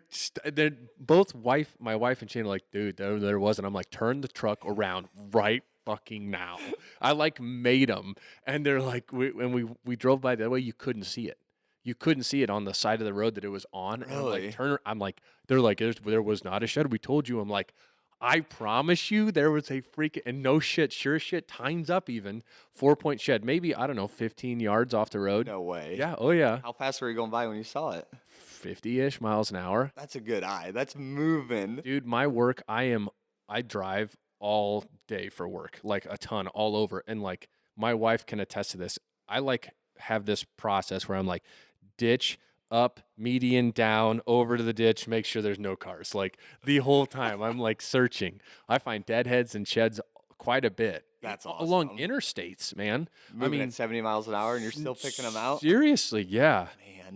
A: both my wife and Shane are like, dude, there wasn't. I'm like, turn the truck around right fucking now. I like made them. And they're like, we drove by that way, you couldn't see it. You couldn't see it on the side of the road that it was on. And
B: Really?
A: I'm like, they're like, there was not a shed. We told you. I'm like, I promise you there was a freaking, and no shit, sure shit, time's up even, 4-point shed. Maybe, I don't know, 15 yards off the road.
B: No way.
A: Yeah, oh yeah.
B: How fast were you going by when you saw it?
A: 50-ish miles an hour.
B: That's a good eye. That's moving.
A: Dude, my work, I drive all day for work, like a ton all over. And like my wife can attest to this. I like have this process where I'm like, ditch, up, median, down, over to the ditch, make sure there's no cars. Like the whole time I'm like searching. I find deadheads and sheds quite a bit.
B: That's awesome.
A: Along interstates, man.
B: Moving at 70 miles an hour and you're still picking them out?
A: Seriously, yeah.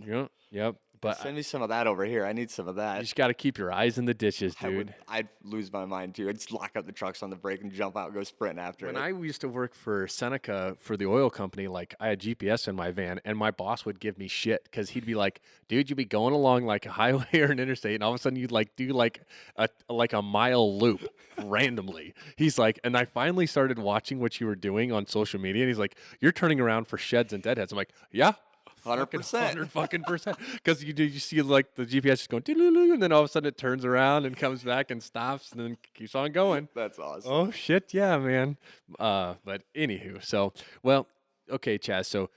B: Man.
A: Yep. But
B: Send me some of that over here. I need some of
A: you
B: that.
A: just got to keep your eyes in the ditches, dude.
B: I'd lose my mind too. I'd just lock up the trucks on the brake and jump out and go sprinting after
A: When
B: it.
A: I used to work for Seneca for the oil company, like I had GPS in my van, and my boss would give me shit because he'd be like, "Dude, you'd be going along like a highway or an interstate, and all of a sudden you'd like do like a mile loop randomly." He's like, and I finally started watching what you were doing on social media, and he's like, "You're turning around for sheds and deadheads." I'm like, "Yeah."
B: 100%.
A: fucking percent. Because you see like the GPS just going, doo-doo-doo, and then all of a sudden it turns around and comes back and stops and then keeps on going.
B: That's awesome.
A: Oh shit, yeah, man. But anywho, so okay, Chaz. So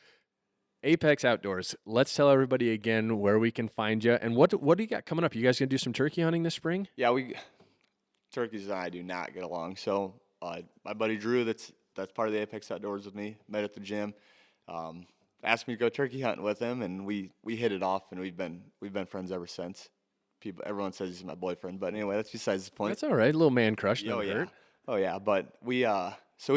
A: Apex Outdoors. Let's tell everybody again where we can find you and what do you got coming up? You guys gonna do some turkey hunting this spring?
B: Yeah, turkeys and I do not get along. So my buddy Drew, that's part of the Apex Outdoors with me, met at the gym. Asked me to go turkey hunting with him, and we hit it off, and we've been friends ever since. Everyone says he's my boyfriend, but anyway, that's besides the point.
A: That's all right. A little man crush.
B: Oh
A: Never
B: yeah,
A: hurt.
B: oh yeah. But we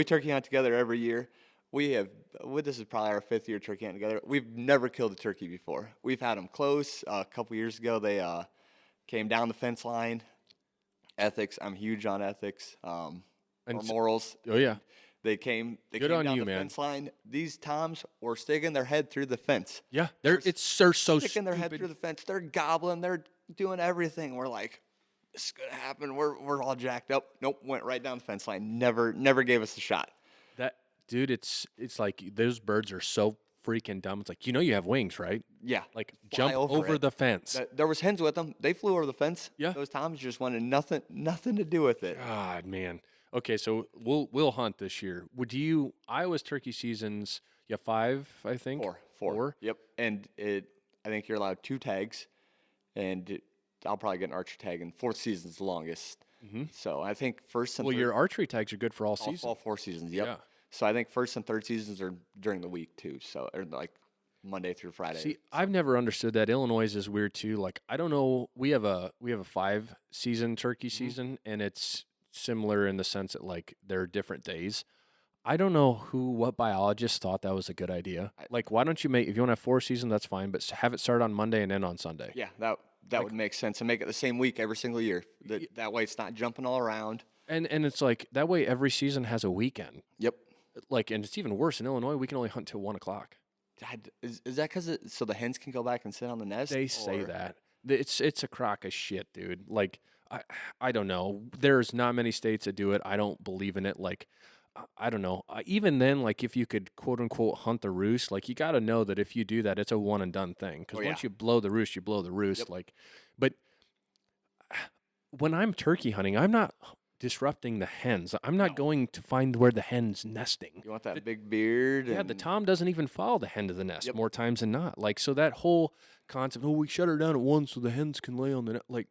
B: turkey hunt together every year. This is probably our 5th year turkey hunting together. We've never killed a turkey before. We've had them close. A couple years ago, they came down the fence line. Ethics. I'm huge on ethics. Or morals.
A: Oh yeah.
B: They came
A: Good
B: down
A: on you,
B: the
A: man.
B: fence line. These toms were sticking their head through the fence.
A: Yeah. They're so
B: Sticking their head
A: stupid.
B: through the fence. They're gobbling. They're doing everything. We're like, this is gonna happen. We're all jacked up. Nope, went right down the fence line. Never gave us a shot.
A: That dude, it's like those birds are so freaking dumb. It's like, you have wings, right?
B: Yeah,
A: Like
B: fly
A: jump over
B: it.
A: the fence.
B: There was hens with them. They flew over the fence.
A: Yeah.
B: Those toms just wanted nothing to do with it.
A: God, man. Okay, so we'll hunt this year. Iowa's turkey seasons? You have 5, I think.
B: Four. Yep. And I think you're allowed 2 tags, and I'll probably get an archery tag. And 4th season's the longest. Mm-hmm. So I think first and
A: Well,
B: third,
A: your archery tags are good for all seasons.
B: all 4 seasons. Yep.
A: Yeah.
B: So I think 1st and 3rd seasons are during the week too. So or like Monday through Friday.
A: See, I've never understood that. Illinois is weird too. Like I don't know. We have a 5-season turkey season, and it's similar in the sense that like there are different days. I don't know what biologist thought that was a good idea. Like, why don't you if you want to have 4 seasons, that's fine, but have it start on Monday and end on Sunday.
B: Yeah, that would make sense, and make it the same week every single year. That way, it's not jumping all around.
A: And it's like that way every season has a weekend.
B: Yep.
A: Like, and it's even worse in Illinois. We can only hunt till 1 o'clock.
B: Is that because so the hens can go back and sit on the nest?
A: They say that it's a crock of shit, dude. Like I don't know. There's not many states that do it. I don't believe in it. Like I don't know. Even then, like if you could quote unquote hunt the roost, like you got to know that if you do that, it's a one and done thing. Because
B: Oh yeah.
A: once you blow the roost, you blow the roost.
B: Yep.
A: Like, but when I'm turkey hunting, I'm not disrupting the hens. I'm not
B: No.
A: going to find where the hen's nesting.
B: You want that big beard?
A: Yeah, the
B: and
A: tom doesn't even follow the hen to the nest
B: Yep.
A: more times than not. Like, so that whole concept, oh, we shut her down at once so the hens can lay on the nest. Like,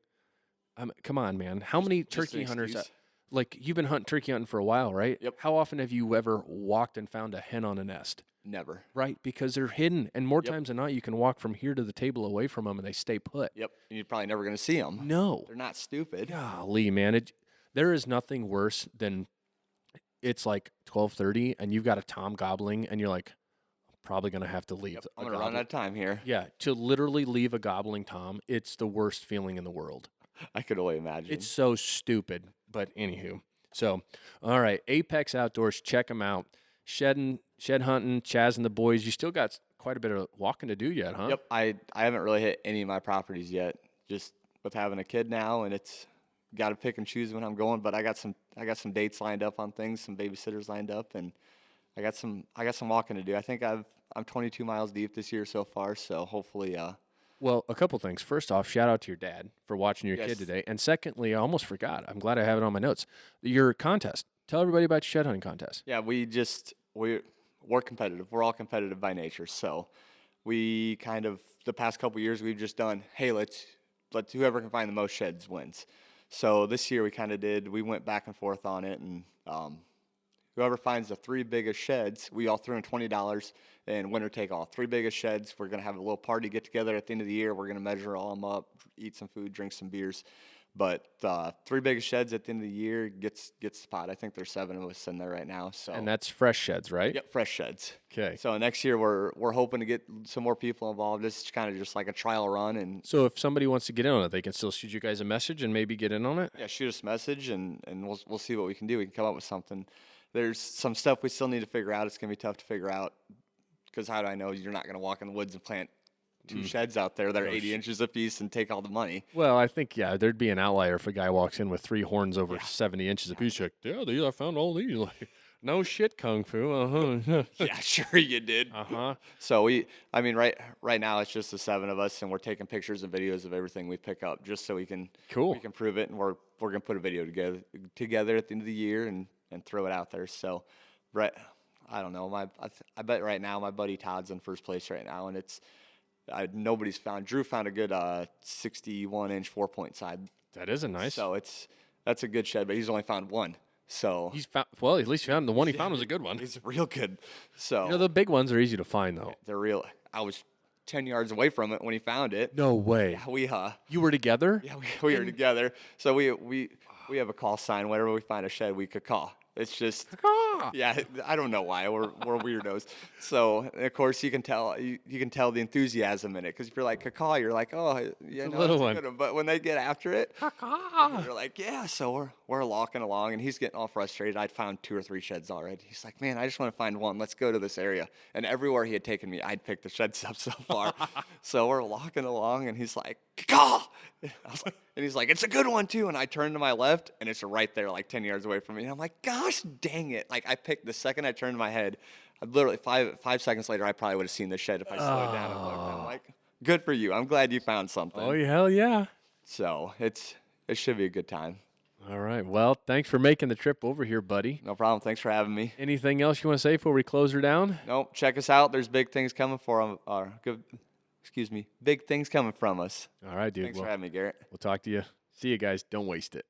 A: come on, man. How many
B: just an
A: turkey hunters?
B: excuse.
A: Like, you've been turkey hunting for a while, right?
B: Yep.
A: How often have you ever walked and found a hen on a nest?
B: Never.
A: Right, because they're hidden, and more
B: Yep.
A: times than not, you can walk from here to the table away from them, and they stay put.
B: Yep. And you're probably never gonna see them.
A: No,
B: They're not stupid.
A: golly, man, there is nothing worse than it's like 12:30, and you've got a tom gobbling, and you're like, I'm probably gonna have to leave.
B: Yep.
A: a
B: I'm gonna run
A: gobbling-
B: out of time here.
A: Yeah, to literally leave a gobbling tom, it's the worst feeling in the world.
B: I could only imagine.
A: It's so stupid, but anywho. So, all right, Apex Outdoors, check them out. Shed hunting, Chaz and the boys. You still got quite a bit of walking to do yet, huh?
B: Yep. I haven't really hit any of my properties yet. Just with having a kid now, and it's got to pick and choose when I'm going. But I got some dates lined up on things, some babysitters lined up, and I got some walking to do. I think I'm 22 miles deep this year so far. So hopefully,
A: Well, a couple things. First off, shout out to your dad for watching your
B: Yes.
A: kid today. And secondly, I almost forgot. I'm glad I have it on my notes. Your contest. Tell everybody about your shed hunting contest.
B: yeah, we're competitive. We're all competitive by nature. So we kind of the past couple years we've just done, hey, let's whoever can find the most sheds wins. So this year we went back and forth on it, and whoever finds the 3 biggest sheds, we all threw in $20 and winner take all. 3 biggest sheds. We're gonna have a little party get together at the end of the year. We're gonna measure all them up, eat some food, drink some beers. But 3 biggest sheds at the end of the year gets the spot. I think there's 7 of us in there right now. So
A: And that's fresh sheds, right?
B: yep, fresh sheds.
A: Okay.
B: So next year we're hoping to get some more people involved. This is kind of just like a trial run, and
A: So if somebody wants to get in on it, they can still shoot you guys a message and maybe get in on it?
B: yeah, shoot us a message, and we'll see what we can do. We can come up with something. There's some stuff we still need to figure out. It's gonna be tough to figure out because how do I know you're not gonna walk in the woods and plant 2 sheds out there that are 80 inches apiece and take all the money?
A: Well, I think, yeah, there'd be an outlier if a guy walks in with 3 horns over 70 inches apiece. Like, yeah, I found all these. Like, no shit, Kung Fu. Uh-huh.
B: Yeah, sure you did.
A: Uh-huh.
B: So right now it's just the 7 of us, and we're taking pictures and videos of everything we pick up just so we can
A: Cool.
B: prove it, and we're gonna put a video together at the end of the year and throw it out there. So, right, I don't know. I bet right now my buddy Todd's in first place right now, and it's nobody's found. Drew found a good 61-inch 4-point side.
A: That is a nice.
B: So that's a good shed, but he's only found one. So
A: He's found, well, at least found the one he found was a good one.
B: he's real good. So
A: You know, the big ones are easy to find, though.
B: they're real. I was 10 yards away from it when he found it.
A: No way.
B: Yeah, we
A: You were together?
B: yeah we were together. So we have a call sign. Whenever we find a shed, we could call. It's just yeah, I don't know why we're weirdos. So of course you can tell the enthusiasm in it because if you're like cacaw, you're like, oh yeah, no,
A: little
B: that's a
A: one.
B: good one. But when they get after it, you're like, yeah. So we're walking along, and he's getting all frustrated. I'd found 2 or 3 sheds already. He's like, man, I just want to find one. Let's go to this area. And everywhere he had taken me, I'd picked the sheds up so far. So we're walking along, and he's like, cacaw. And he's like, it's a good one too. And I turn to my left, and it's right there, like 10 yards away from me. And I'm like, gosh dang it. Like I picked the second I turned my head, I literally 5 seconds later, I probably would have seen the shed if I slowed down and looked. And I'm like, good for you. I'm glad you found something.
A: Oh, hell yeah.
B: So it should be a good time.
A: All right. Well, thanks for making the trip over here, buddy.
B: No problem. Thanks for having me.
A: Anything else you want to say before we close her down?
B: Nope. Check us out. There's big things coming big things coming from us.
A: All right, dude.
B: Thanks
A: Well,
B: for having me, Garrett.
A: we'll talk to you. See you guys. Don't waste it.